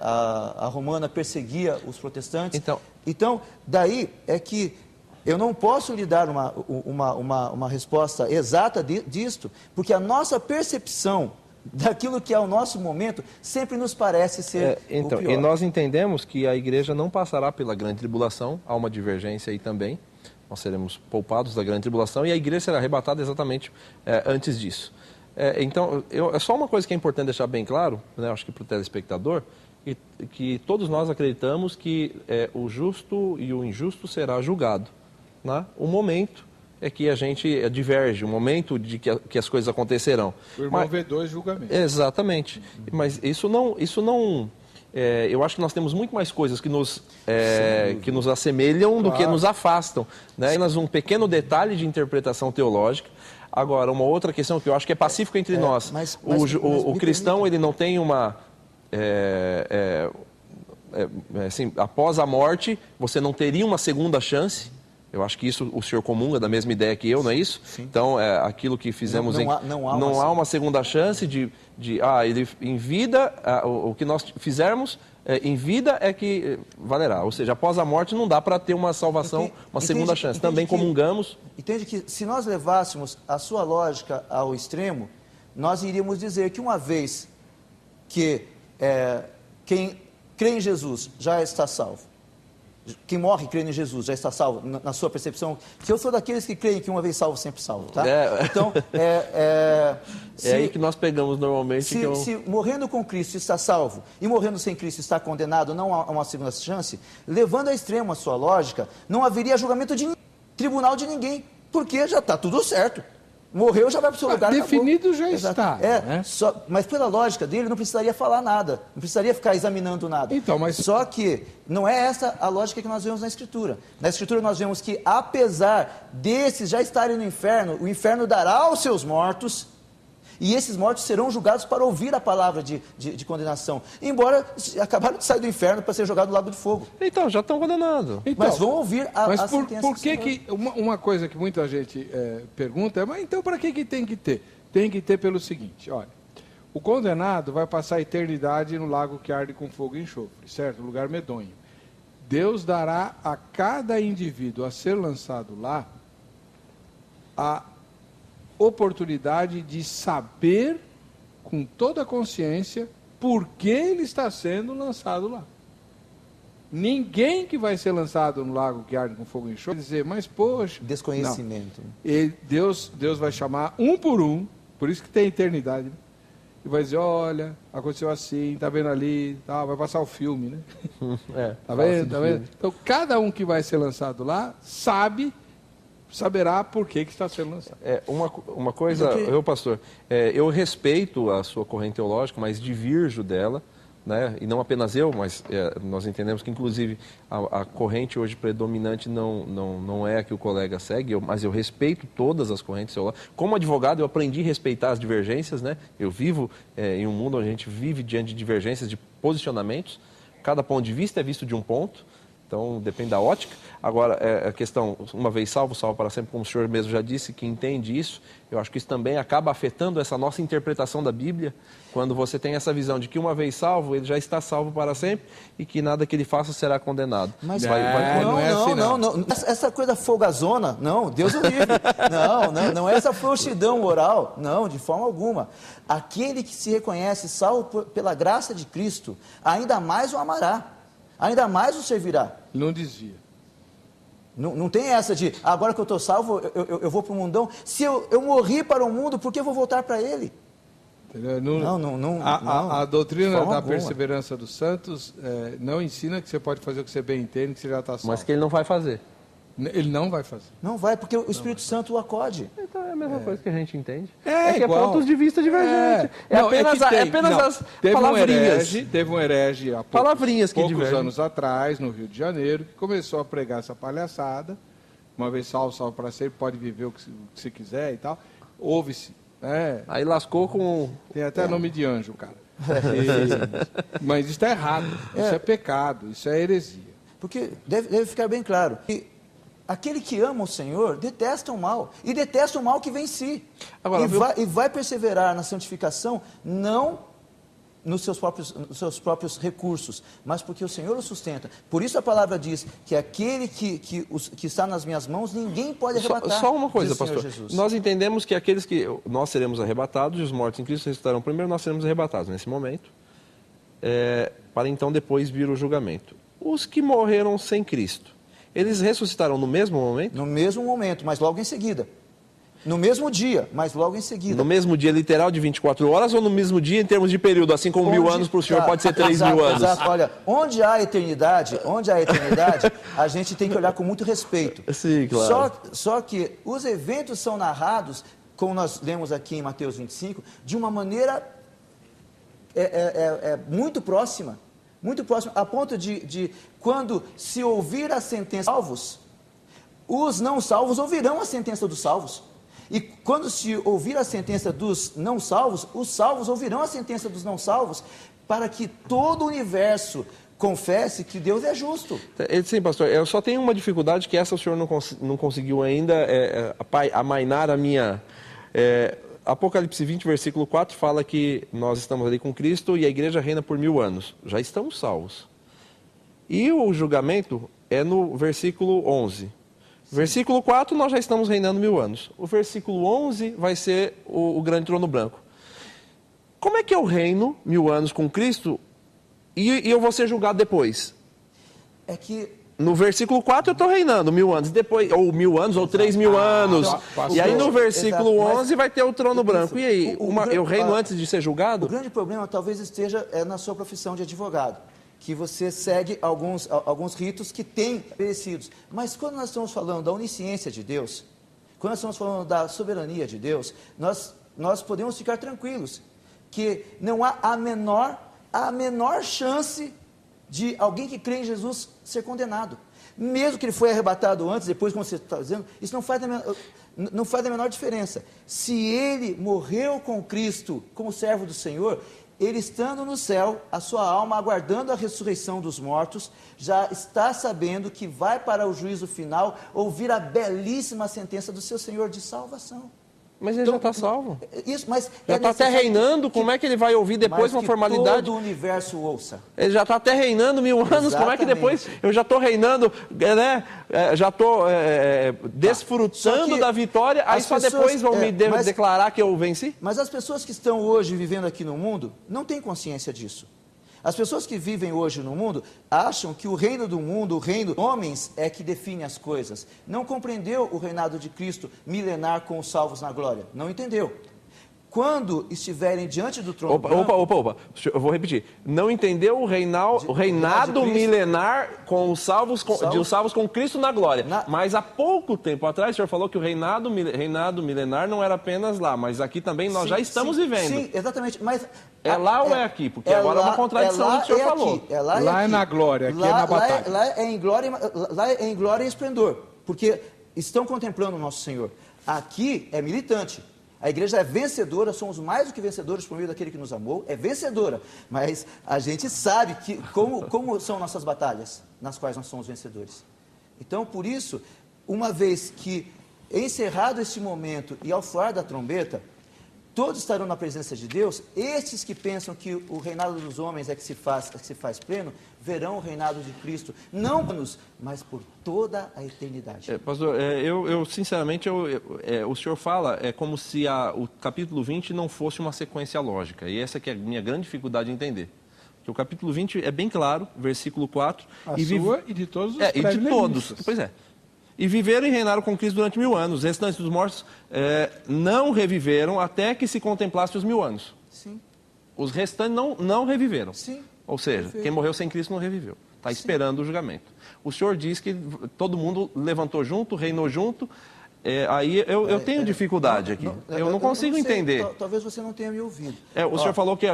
a romana perseguia os protestantes. Então, daí é que eu não posso lhe dar uma resposta exata disto, porque a nossa percepção daquilo que é o nosso momento sempre nos parece ser o pior. E nós entendemos que a igreja não passará pela grande tribulação, há uma divergência aí também, nós seremos poupados da grande tribulação e a igreja será arrebatada exatamente antes disso. Então, é só uma coisa que é importante deixar bem claro, né, acho que para o telespectador, que todos nós acreditamos que o justo e o injusto será julgado. Né? O momento é que a gente diverge, o momento de que as coisas acontecerão. O irmão vê dois julgamentos. Exatamente. Mas isso não eu acho que nós temos muito mais coisas que nos assemelham do que nos afastam. Né? Apenas um pequeno detalhe de interpretação teológica. Agora, uma outra questão que eu acho que é pacífica entre nós. O cristão, ele não tem uma... assim, após a morte, você não teria uma segunda chance. Eu acho que isso o senhor comunga da mesma ideia que eu, não é isso? Sim. Então, aquilo que fizemos não há uma segunda chance ele em vida, o que nós fizermos em vida é que valerá. Ou seja, após a morte não dá para ter uma salvação, uma segunda chance. Também comungamos. Entende que se nós levássemos a sua lógica ao extremo, nós iríamos dizer que uma vez que quem crê em Jesus já está salvo, quem morre crendo em Jesus já está salvo, na sua percepção, que eu sou daqueles que creem que uma vez salvo, sempre salvo, tá? Então, é aí que nós pegamos normalmente. Se morrendo com Cristo está salvo e morrendo sem Cristo está condenado, não há uma segunda chance, levando a extremo a sua lógica, não haveria julgamento de tribunal de ninguém, porque já está tudo certo. Morreu, já vai para o seu lugar. Definido acabou. Já está. Né? Mas pela lógica dele, não precisaria falar nada, não precisaria ficar examinando nada. Então, Só que não é essa a lógica que nós vemos na Escritura. Na Escritura nós vemos que, apesar desses já estarem no inferno, o inferno dará aos seus mortos, e esses mortos serão julgados para ouvir a palavra de condenação. Embora acabaram de sair do inferno para ser jogados no lago de fogo. Então, já estão condenados. Mas vão ouvir a sentença. Por que uma coisa que muita gente pergunta é, mas então para que tem que ter? Tem que ter pelo seguinte, olha, o condenado vai passar a eternidade no lago que arde com fogo e enxofre, certo? Um lugar medonho. Deus dará a cada indivíduo a ser lançado lá a oportunidade de saber com toda a consciência por que ele está sendo lançado lá. Ninguém que vai ser lançado no lago que arde com fogo e enxofre vai dizer, mas poxa... Desconhecimento. Deus vai chamar um, por isso que tem eternidade, né? E vai dizer, olha, aconteceu assim, tá vendo ali, tá, vai passar o filme, né? Tá vendo? Então, cada um que vai ser lançado lá saberá por que está sendo lançado. Uma coisa, pastor, eu respeito a sua corrente teológica, mas divirjo dela, né? E não apenas eu, mas nós entendemos que, inclusive, a corrente hoje predominante não é a que o colega segue, mas eu respeito todas as correntes teológicas. Como advogado, eu aprendi a respeitar as divergências, né? Eu vivo em um mundo onde a gente vive diante de divergências de posicionamentos, cada ponto de vista é visto de um ponto, Então, depende da ótica. Agora, a questão, uma vez salvo, salvo para sempre, como o senhor mesmo já disse, que entende isso, eu acho que isso também acaba afetando essa nossa interpretação da Bíblia, quando você tem essa visão de que uma vez salvo, ele já está salvo para sempre e que nada que ele faça será condenado. Mas não é assim, não. Essa coisa folgazona, não, Deus o livre. Não é essa frouxidão moral, não, de forma alguma. Aquele que se reconhece salvo pela graça de Cristo, ainda mais o amará, ainda mais o servirá. Não desvia. Não tem essa de, agora que eu estou salvo, eu vou para o mundão. Se eu morri para o mundo, por que eu vou voltar para ele? Não. A doutrina da perseverança dos santos não ensina que você pode fazer o que você bem entende, que você já está salvo. Mas que ele não vai fazer. Ele não vai fazer. Não vai, porque o Espírito Santo o acode. Então é a mesma coisa que a gente entende. Que é pontos de vista divergentes. Apenas as palavrinhas. Teve um herege há poucos anos atrás, no Rio de Janeiro, que começou a pregar essa palhaçada. Uma vez salvo para sempre, pode viver o que você quiser e tal. Ouve-se. Aí lascou com... Tem até nome de anjo, cara. Mas isso está errado. Isso é pecado, isso é heresia. Porque deve ficar bem claro que aquele que ama o Senhor detesta o mal, e detesta o mal que vem em si. Agora, e vai perseverar na santificação, não nos seus próprios recursos, mas porque o Senhor o sustenta. Por isso a palavra diz que aquele que está nas minhas mãos, ninguém pode arrebatar. Só uma coisa, pastor. Jesus. Nós entendemos que aqueles que nós seremos arrebatados, e os mortos em Cristo ressuscitarão primeiro, nós seremos arrebatados nesse momento, para então depois vir o julgamento. Os que morreram sem Cristo, eles ressuscitarão no mesmo momento? No mesmo momento, mas logo em seguida. No mesmo dia, mas logo em seguida. No mesmo dia literal de 24 horas ou no mesmo dia em termos de período? Assim como 1000 anos para o senhor pode ser 3.000 anos. Exato. Olha, onde há eternidade, a gente tem que olhar com muito respeito. Sim, claro. Só que os eventos são narrados, como nós lemos aqui em Mateus 25, de uma maneira muito próxima, a ponto de quando se ouvir a sentença dos salvos, os não salvos ouvirão a sentença dos salvos. E quando se ouvir a sentença dos não salvos, os salvos ouvirão a sentença dos não salvos, para que todo o universo confesse que Deus é justo. Sim, pastor, eu só tenho uma dificuldade, que essa o senhor não conseguiu ainda amainar a minha... Apocalipse 20, versículo 4, fala que nós estamos ali com Cristo e a igreja reina por 1000 anos. Já estamos salvos. E o julgamento é no versículo 11. Versículo 4, nós já estamos reinando 1000 anos. O versículo 11 vai ser o grande trono branco. Como é que eu reino 1000 anos com Cristo e eu vou ser julgado depois? É que... No versículo 4 eu estou reinando 1000 anos, depois, ou 1000 anos, ou 3.000 anos. E aí no versículo 11 vai ter o trono branco. E aí, eu reino antes de ser julgado? O grande problema talvez esteja na sua profissão de advogado, que você segue alguns ritos que têm perecidos. Mas quando nós estamos falando da onisciência de Deus, quando nós estamos falando da soberania de Deus, nós podemos ficar tranquilos, que não há a menor chance de alguém que crê em Jesus ser condenado. Mesmo que ele foi arrebatado antes, depois, como você está dizendo, isso não faz a menor diferença. Se ele morreu com Cristo como servo do Senhor, ele estando no céu, a sua alma aguardando a ressurreição dos mortos, já está sabendo que vai para o juízo final ouvir a belíssima sentença do seu Senhor de salvação. Mas ele já está salvo. Isso, mas já está até reinando, como é que ele vai ouvir depois uma formalidade? Todo o universo ouça. Ele já está até reinando 1000 anos, exatamente. Como é que depois eu já estou reinando, já estou desfrutando da vitória, aí só depois vão me declarar que eu venci? Mas as pessoas que estão hoje vivendo aqui no mundo não têm consciência disso. As pessoas que vivem hoje no mundo acham que o reino do mundo, o reino dos homens é que define as coisas. Não compreendeu o reinado de Cristo milenar com os salvos na glória. Não entendeu. Quando estiverem diante do trono branco... Opa. Eu vou repetir. Não entendeu o reinado milenar com os salvos com Cristo na glória. Mas há pouco tempo atrás, o senhor falou que o reinado milenar não era apenas lá, mas aqui também nós já estamos vivendo. Sim, exatamente. Mas é lá ou é aqui? Porque agora é uma contradição do que o senhor falou. Lá é na glória, aqui é na batalha. Lá é em glória e esplendor, porque estão contemplando o nosso Senhor. Aqui é militante. A igreja é vencedora, somos mais do que vencedores por meio daquele que nos amou, é vencedora. Mas a gente sabe que, como são nossas batalhas, nas quais nós somos vencedores. Então, por isso, uma vez que encerrado este momento e ao soar da trombeta, todos estarão na presença de Deus. Estes que pensam que o reinado dos homens é que se faz pleno, verão o reinado de Cristo, não anos, mas por toda a eternidade. Pastor, eu sinceramente, o senhor fala como se o capítulo 20 não fosse uma sequência lógica, e essa que é a minha grande dificuldade de entender. Porque o capítulo 20 é bem claro, versículo 4. E de todos os e de todos, pois é. E viveram e reinaram com Cristo durante 1000 anos. Os restantes dos mortos não reviveram até que se contemplasse os 1000 anos. Sim. Os restantes não reviveram. Sim. Ou seja, quem morreu sem Cristo não reviveu. Está esperando o julgamento. O senhor diz que todo mundo levantou junto, reinou junto. Aí eu tenho dificuldade aqui. Eu não consigo entender. Talvez você não tenha me ouvido. O senhor falou que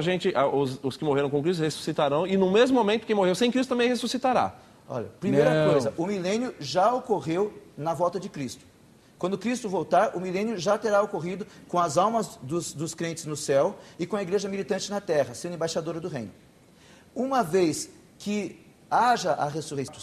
os que morreram com Cristo ressuscitarão, e no mesmo momento quem morreu sem Cristo também ressuscitará. Olha, primeira coisa, o milênio já ocorreu na volta de Cristo. Quando Cristo voltar, o milênio já terá ocorrido com as almas dos crentes no céu e com a igreja militante na terra, sendo embaixadora do reino. Uma vez que haja a ressurreição,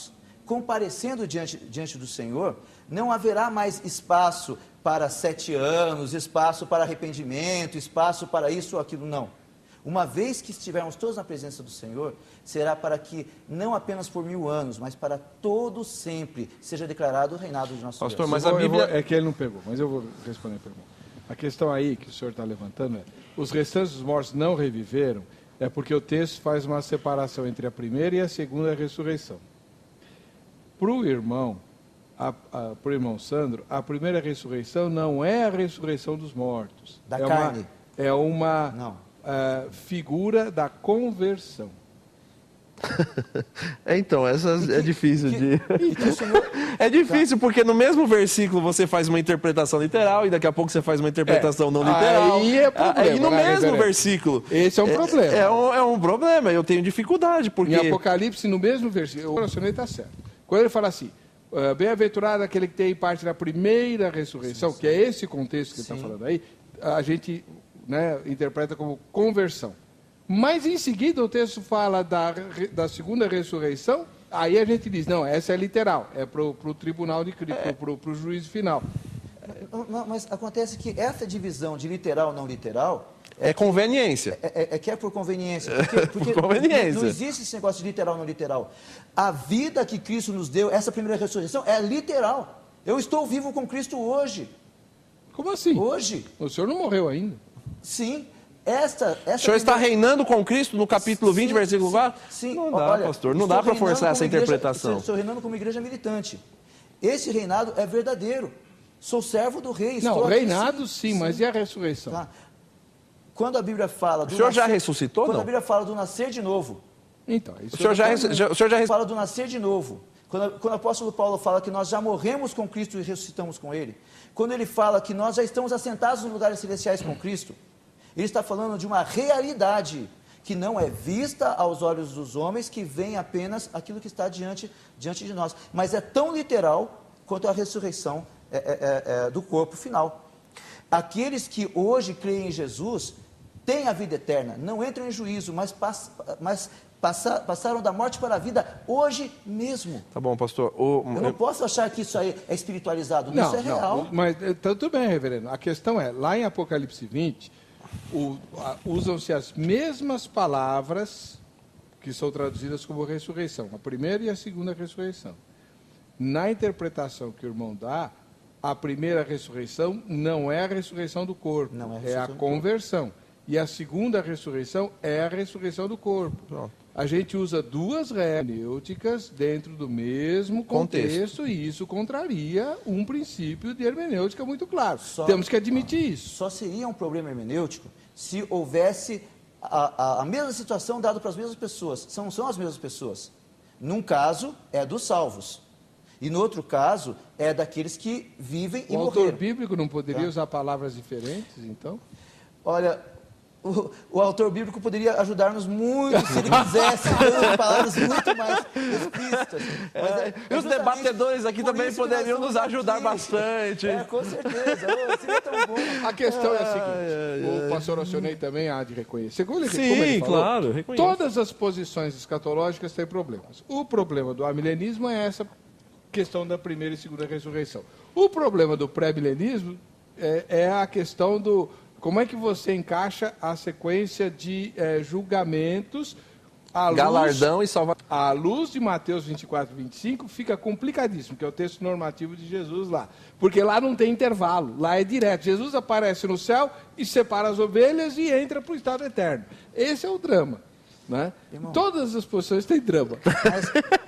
comparecendo diante do Senhor, não haverá mais espaço para 7 anos, espaço para arrependimento, espaço para isso ou aquilo, não. Uma vez que estivermos todos na presença do Senhor, será para que, não apenas por 1000 anos, mas para todo sempre, seja declarado o reinado de nosso Pastor, Deus. mas a Bíblia... É que ele não pegou, mas eu vou responder a pergunta. A questão aí que o senhor está levantando é, os restantes dos mortos não reviveram, é porque o texto faz uma separação entre a primeira e a segunda ressurreição. Para o irmão, para o irmão Sandro, a primeira ressurreição não é a ressurreição dos mortos. Da carne. É uma... Não. Figura da conversão. Então, essa é difícil de... É difícil, porque no mesmo versículo você faz uma interpretação literal e daqui a pouco você faz uma interpretação não literal. Aí é problema. Aí no mesmo versículo. Esse é um problema. É um problema, eu tenho dificuldade, porque... Em Apocalipse, no mesmo versículo, o relacionamento está certo. Quando ele fala assim, bem-aventurado aquele que tem parte da primeira ressurreição, que é esse contexto que ele está falando aí, a gente... interpreta como conversão. Mas em seguida o texto fala da segunda ressurreição, aí a gente diz, não, essa é literal, é para o tribunal de Cristo, para o juízo final. Mas acontece que essa divisão de literal e não literal... É conveniência. Que é por conveniência. Porque por conveniência. Não existe esse negócio de literal ou não literal. A vida que Cristo nos deu, essa primeira ressurreição, é literal. Eu estou vivo com Cristo hoje. Como assim? Hoje. O senhor não morreu ainda. Sim. O senhor está reinando com Cristo no capítulo 20, versículo 4? Sim. Não dá, pastor. Não dá para forçar essa interpretação. Estou reinando como igreja militante. Esse reinado é verdadeiro. Sou servo do rei. Não, reinado sim, mas e a ressurreição? Tá. Quando a Bíblia fala do O senhor já ressuscitou, Quando não? a Bíblia fala do nascer de novo. Então, O senhor já fala do nascer de novo. Quando o apóstolo Paulo fala que nós já morremos com Cristo e ressuscitamos com Ele. Quando ele fala que nós já estamos assentados nos lugares celestiais com Cristo. Ele está falando de uma realidade que não é vista aos olhos dos homens, que vem apenas aquilo que está diante de nós. Mas é tão literal quanto a ressurreição do corpo final. Aqueles que hoje creem em Jesus têm a vida eterna, não entram em juízo, mas passaram da morte para a vida hoje mesmo. Tá bom, pastor. Eu não posso achar que isso aí é espiritualizado, não, isso é real. Não, mas tudo bem, reverendo. A questão é, lá em Apocalipse 20, usam-se as mesmas palavras que são traduzidas como ressurreição, a primeira e a segunda ressurreição. Na interpretação que o irmão dá, a primeira ressurreição não é a ressurreição do corpo, é a conversão. E a segunda ressurreição é a ressurreição do corpo. Pronto. A gente usa duas hermenêuticas dentro do mesmo contexto e isso contraria um princípio de hermenêutica muito claro. Temos que admitir isso. Só seria um problema hermenêutico se houvesse a mesma situação dada para as mesmas pessoas. São as mesmas pessoas. Num caso, é dos salvos. E no outro caso, é daqueles que vivem e morreram. O autor bíblico não poderia usar palavras diferentes, então? Olha, o autor bíblico poderia ajudar-nos muito se ele quisesse, dando palavras muito mais explícitas. E os debatedores aqui também poderiam nos ajudar bastante. Com certeza. Seria tão bom. A questão é a seguinte, o pastor Alcionei também há de reconhecer. Como ele Sim, falou, claro, reconheço. todas as posições escatológicas têm problemas. O problema do amilenismo é essa questão da primeira e segunda ressurreição. O problema do pré-milenismo é a questão do como é que você encaixa a sequência de julgamentos Galardão e salvação. à luz de Mateus 24 e 25 fica complicadíssimo, que é o texto normativo de Jesus lá. Porque lá não tem intervalo, lá é direto. Jesus aparece no céu e separa as ovelhas e entra para o estado eterno. Esse é o drama. Né? Todas as posições têm drama.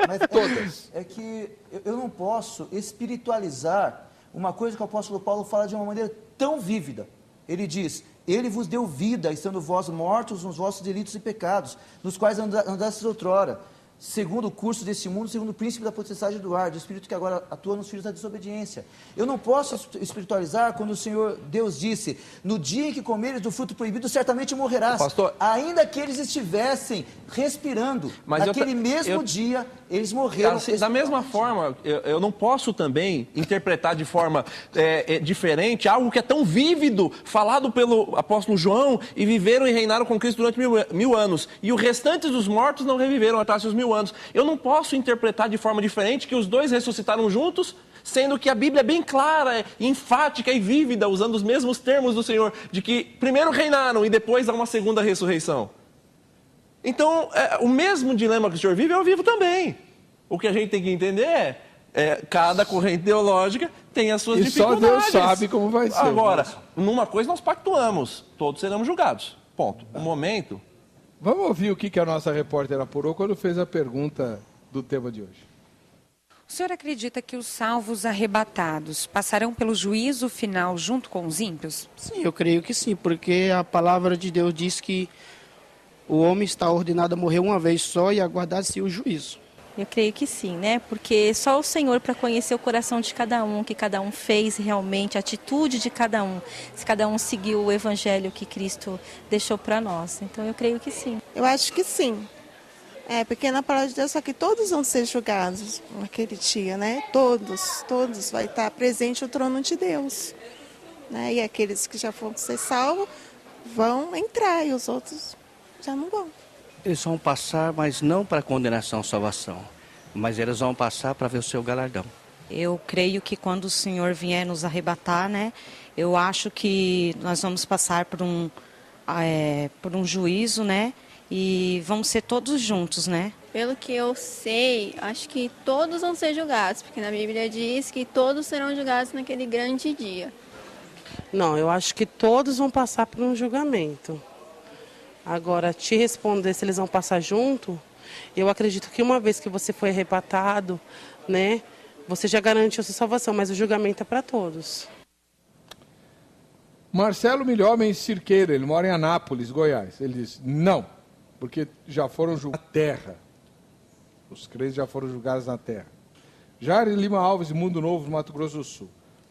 Mas todas. É que eu não posso espiritualizar uma coisa que o apóstolo Paulo fala de uma maneira tão vívida. Ele diz, ele vos deu vida, estando vós mortos nos vossos delitos e pecados, nos quais andastes outrora, segundo o curso deste mundo, segundo o príncipe da potestade do ar, do espírito que agora atua nos filhos da desobediência. Eu não posso espiritualizar quando o Senhor Deus disse, no dia em que comeres do fruto proibido, certamente morrerás. Pastor, ainda que eles estivessem respirando, naquele mesmo dia, eles morreram. Assim, da mesma forma, eu não posso também interpretar de forma diferente algo que é tão vívido, falado pelo apóstolo João, e viveram e reinaram com Cristo durante mil anos, e o restante dos mortos não reviveram até os 1000 anos. Eu não posso interpretar de forma diferente que os dois ressuscitaram juntos, sendo que a Bíblia é bem clara, enfática e vívida, usando os mesmos termos do Senhor, de que primeiro reinaram e depois há uma segunda ressurreição. Então, o mesmo dilema que o Senhor vive, eu vivo também. O que a gente tem que entender cada corrente teológica tem as suas dificuldades. E só Deus sabe como vai ser. Agora, numa coisa nós pactuamos, todos seremos julgados. Ponto. Um momento... Vamos ouvir o que a nossa repórter apurou quando fez a pergunta do tema de hoje. O senhor acredita que os salvos arrebatados passarão pelo juízo final junto com os ímpios? Sim, eu creio que sim, porque a palavra de Deus diz que o homem está ordenado a morrer uma vez só e aguardar-se o juízo. Eu creio que sim, né? Porque só o Senhor para conhecer o coração de cada um, o que cada um fez realmente, a atitude de cada um, se cada um seguiu o evangelho que Cristo deixou para nós. Então eu creio que sim. Eu acho que sim. Porque na palavra de Deus só que todos vão ser julgados naquele dia, né? Todos vai estar presente o trono de Deus. Né? E aqueles que já foram ser salvos vão entrar e os outros já não vão. Eles vão passar, mas não para condenação, salvação. Mas eles vão passar para ver o seu galardão. Eu creio que quando o Senhor vier nos arrebatar, né? Eu acho que nós vamos passar por um juízo, né? E vamos ser todos juntos, né? Pelo que eu sei, acho que todos vão ser julgados, porque na Bíblia diz que todos serão julgados naquele grande dia. Não, eu acho que todos vão passar por um julgamento. Agora, te responder se eles vão passar junto, eu acredito que uma vez que você foi arrebatado, né, você já garantiu a sua salvação, mas o julgamento é para todos. Marcelo Milhomem Cirqueira, ele mora em Anápolis, Goiás. Ele diz, não, porque já foram julgados na terra. Os crentes já foram julgados na terra. Jair Lima Alves, Mundo Novo, no Mato Grosso do Sul.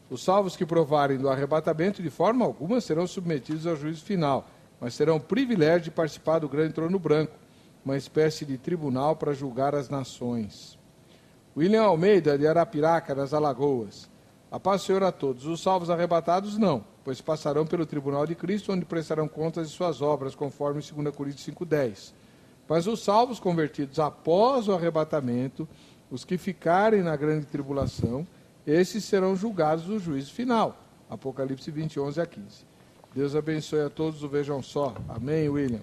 Os salvos que provarem do arrebatamento, de forma alguma, serão submetidos ao juízo final, mas terão o privilégio de participar do grande trono branco, uma espécie de tribunal para julgar as nações. William Almeida, de Arapiraca, nas Alagoas. A paz do Senhor a todos. Os salvos arrebatados, não, pois passarão pelo tribunal de Cristo, onde prestarão contas de suas obras, conforme 2 Coríntios 5:10. Mas os salvos convertidos após o arrebatamento, os que ficarem na grande tribulação, esses serão julgados no juízo final. Apocalipse 20:11-15. Deus abençoe a todos o Vejam Só. Amém, William.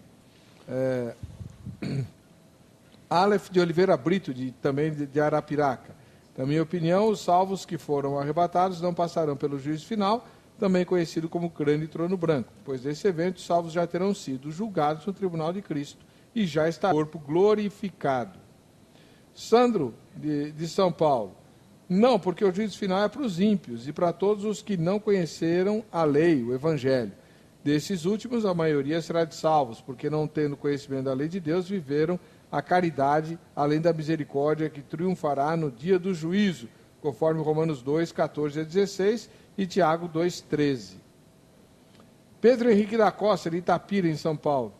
Aleph de Oliveira Brito, também de Arapiraca. Na minha opinião, os salvos que foram arrebatados não passarão pelo juízo final, também conhecido como grande trono branco, pois nesse evento os salvos já terão sido julgados no tribunal de Cristo e já está o corpo glorificado. Sandro, de São Paulo. Não, porque o juízo final é para os ímpios e para todos os que não conheceram a lei, o evangelho. Desses últimos, a maioria será de salvos, porque não tendo conhecimento da lei de Deus, viveram a caridade, além da misericórdia, que triunfará no dia do juízo, conforme Romanos 2, 14-16 e Tiago 2, 13. Pedro Henrique da Costa, de Itapira, em São Paulo.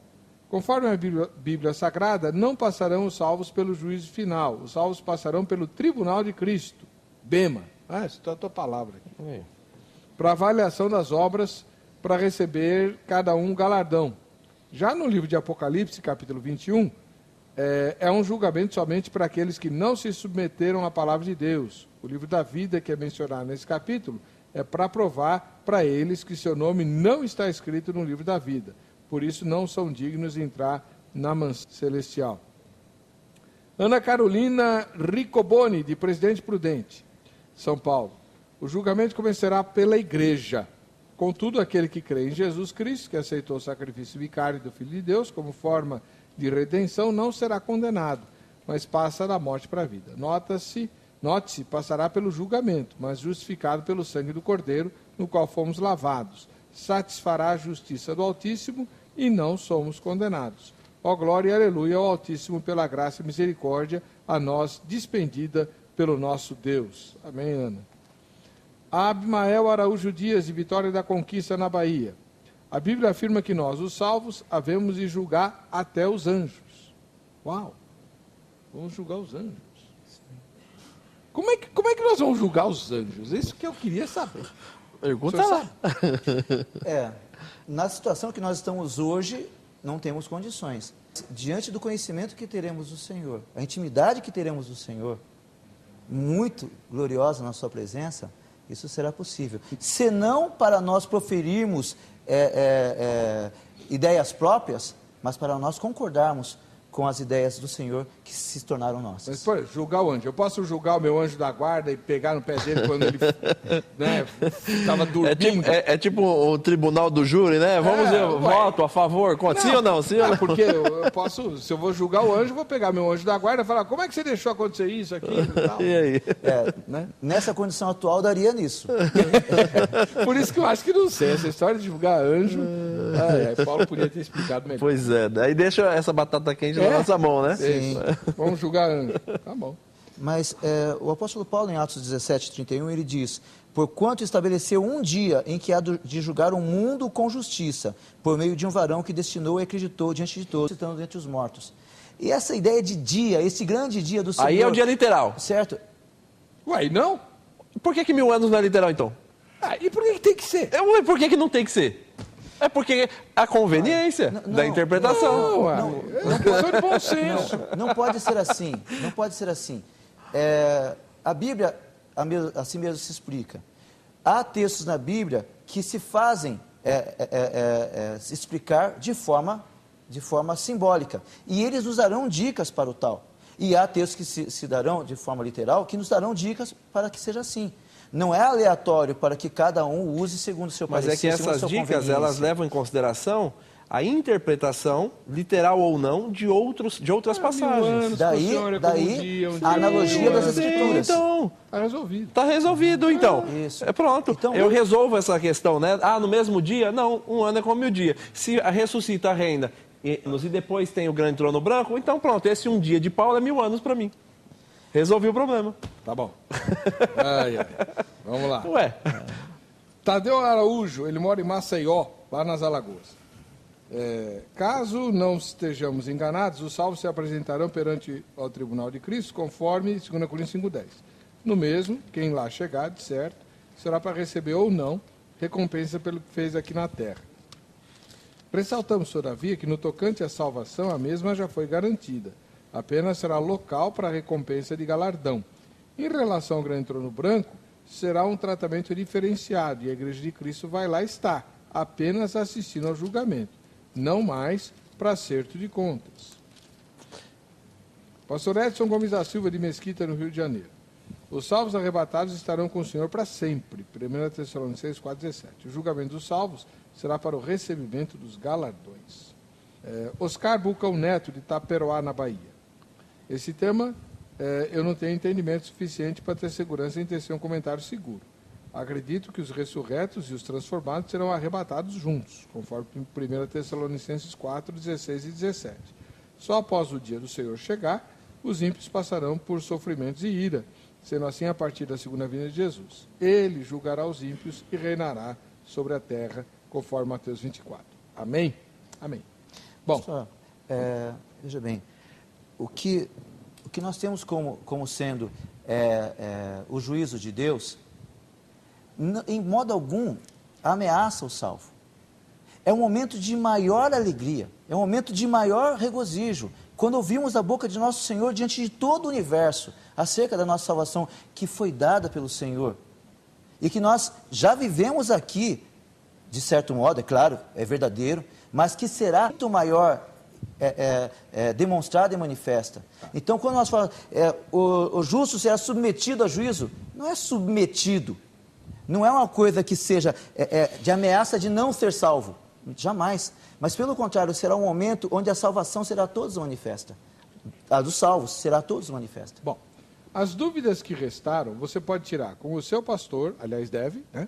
Conforme a Bíblia Sagrada, não passarão os salvos pelo juízo final. Os salvos passarão pelo tribunal de Cristo. Bema. Essa é a tua palavra aqui. Para avaliação das obras, para receber cada um galardão. Já no livro de Apocalipse, capítulo 21, é um julgamento somente para aqueles que não se submeteram à palavra de Deus. O livro da vida, que é mencionado nesse capítulo, é para provar para eles que seu nome não está escrito no livro da vida. Por isso não são dignos de entrar na mansão celestial. Ana Carolina Ricoboni, de Presidente Prudente, São Paulo. O julgamento começará pela igreja. Contudo, aquele que crê em Jesus Cristo, que aceitou o sacrifício vicário do Filho de Deus como forma de redenção, não será condenado, mas passa da morte para a vida. Note-se, passará pelo julgamento, mas justificado pelo sangue do Cordeiro, no qual fomos lavados. Satisfará a justiça do Altíssimo e não somos condenados. Ó glória e aleluia ao Altíssimo pela graça e misericórdia, a nós dispendida pelo nosso Deus. Amém, Ana. Abimael Araújo Dias, de Vitória da Conquista, na Bahia. A Bíblia afirma que nós, os salvos, havemos de julgar até os anjos. Uau! Vamos julgar os anjos. Como é que nós vamos julgar os anjos? Isso que eu queria saber. Pergunta lá. Na situação que nós estamos hoje, não temos condições. Diante do conhecimento que teremos do Senhor, a intimidade que teremos do Senhor, muito gloriosa na sua presença, isso será possível. Senão para nós proferirmos ideias próprias, mas para nós concordarmos com as ideias do Senhor que se tornaram nossas. Mas, pô, julgar o anjo. Eu posso julgar o meu anjo da guarda e pegar no pé dele quando ele estava dormindo? É tipo o tribunal do júri, né? Vamos ver, voto a favor, sim ou não? Sim ou não? Porque eu posso, se eu vou julgar o anjo, vou pegar meu anjo da guarda e falar, como é que você deixou acontecer isso, aquilo e tal? E aí? Né? Nessa condição atual, daria nisso. Por isso que eu acho que não sei, essa história de julgar anjo, Paulo podia ter explicado melhor. Pois é, daí deixa essa batata quente na nossa mão, né? Sim. Vamos julgar anjo. Tá bom. Mas o apóstolo Paulo, em Atos 17:31, ele diz: porquanto estabeleceu um dia em que há de julgar o mundo com justiça, por meio de um varão que destinou e acreditou diante de todos, citando dentre os mortos. E essa ideia de dia, esse grande dia do Senhor... Aí é o dia literal. Certo? Ué, e não? Por que 1000 anos não é literal, então? E por que tem que ser? Por que não tem que ser? É porque a conveniência da interpretação. Não questão de bom senso. Não pode ser assim. Não pode ser assim. A Bíblia assim mesmo se explica. Há textos na Bíblia que se fazem se explicar de forma simbólica. E eles nos darão dicas para o tal. E há textos que se darão de forma literal, que nos darão dicas para que seja assim. Não é aleatório para que cada um use segundo o seu parecer. Mas é que essas dicas, elas levam em consideração a interpretação, literal ou não, de outras passagens. Daí a analogia das Escrituras. Então, está resolvido. Está resolvido, então. Isso. Pronto. Então, eu resolvo essa questão, né? No mesmo dia? Não, 1 ano é como 1000 dias. Se ressuscita a renda e depois tem o grande trono branco, então pronto, esse um dia de Paulo é 1000 anos para mim. Resolvi o problema. Tá bom. Vamos lá. Ué. Tadeu Araújo, ele mora em Maceió, lá nas Alagoas. Caso não estejamos enganados, os salvos se apresentarão perante ao tribunal de Cristo, conforme 2 Coríntios 5:10. No mesmo, quem lá chegar, de certo, será para receber ou não recompensa pelo que fez aqui na terra. Ressaltamos, todavia, que no tocante à salvação, a mesma já foi garantida. Apenas será local para a recompensa de galardão. Em relação ao grande trono branco, será um tratamento diferenciado e a Igreja de Cristo vai lá estar, apenas assistindo ao julgamento, não mais para acerto de contas. Pastor Edson Gomes da Silva, de Mesquita, no Rio de Janeiro. Os salvos arrebatados estarão com o Senhor para sempre. 1 Tessalonicenses 4:17. O julgamento dos salvos será para o recebimento dos galardões. Oscar Bucão Neto, de Taperoá, na Bahia. Esse tema, eu não tenho entendimento suficiente para ter segurança em tecer um comentário seguro. Acredito que os ressurretos e os transformados serão arrebatados juntos, conforme 1 Tessalonicenses 4:16 e 17. Só após o dia do Senhor chegar, os ímpios passarão por sofrimentos e ira, sendo assim a partir da segunda vinda de Jesus. Ele julgará os ímpios e reinará sobre a terra conforme Mateus 24. Amém? Amém. Bom, só, veja bem, o que nós temos como sendo o juízo de Deus, em modo algum, ameaça o salvo. É um momento de maior alegria, é um momento de maior regozijo, quando ouvimos da boca de nosso Senhor diante de todo o universo, acerca da nossa salvação, que foi dada pelo Senhor, e que nós já vivemos aqui, de certo modo, é claro, é verdadeiro, mas que será muito maior demonstrada e manifesta. Então, quando nós falamos, o justo será submetido a juízo, não é submetido, não é uma coisa que seja de ameaça de não ser salvo, jamais, mas pelo contrário, será um momento onde a salvação será a todos manifesta, a dos salvos será a todos manifesta. Bom, as dúvidas que restaram, você pode tirar com o seu pastor, aliás deve, né?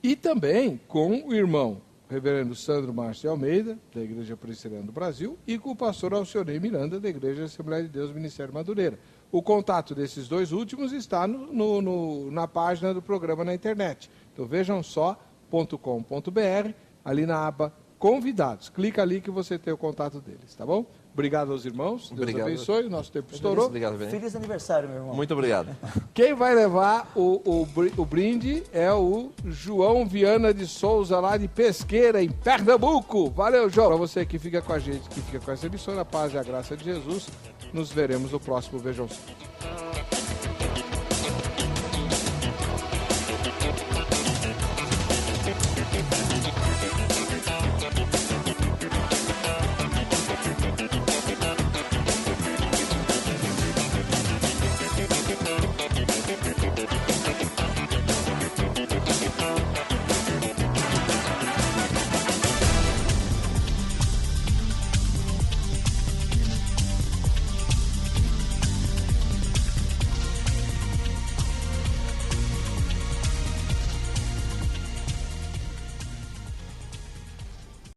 E também com o irmão reverendo Sandro Márcio Almeida, da Igreja Presbiteriana do Brasil, e com o pastor Alcionei Miranda, da Igreja Assembleia de Deus, Ministério Madureira. O contato desses dois últimos está na página do programa na internet. Então vejam só.com.br, ali na aba Convidados. Clica ali que você tem o contato deles, tá bom? Obrigado aos irmãos, Deus abençoe, o nosso tempo estourou. Obrigado, Feliz aniversário, meu irmão. Muito obrigado. Quem vai levar o brinde é o João Viana de Souza, lá de Pesqueira, em Pernambuco. Valeu, João. Para você que fica com a gente, que fica com essa emissora, a paz e a graça de Jesus, nos veremos no próximo Vejam Só.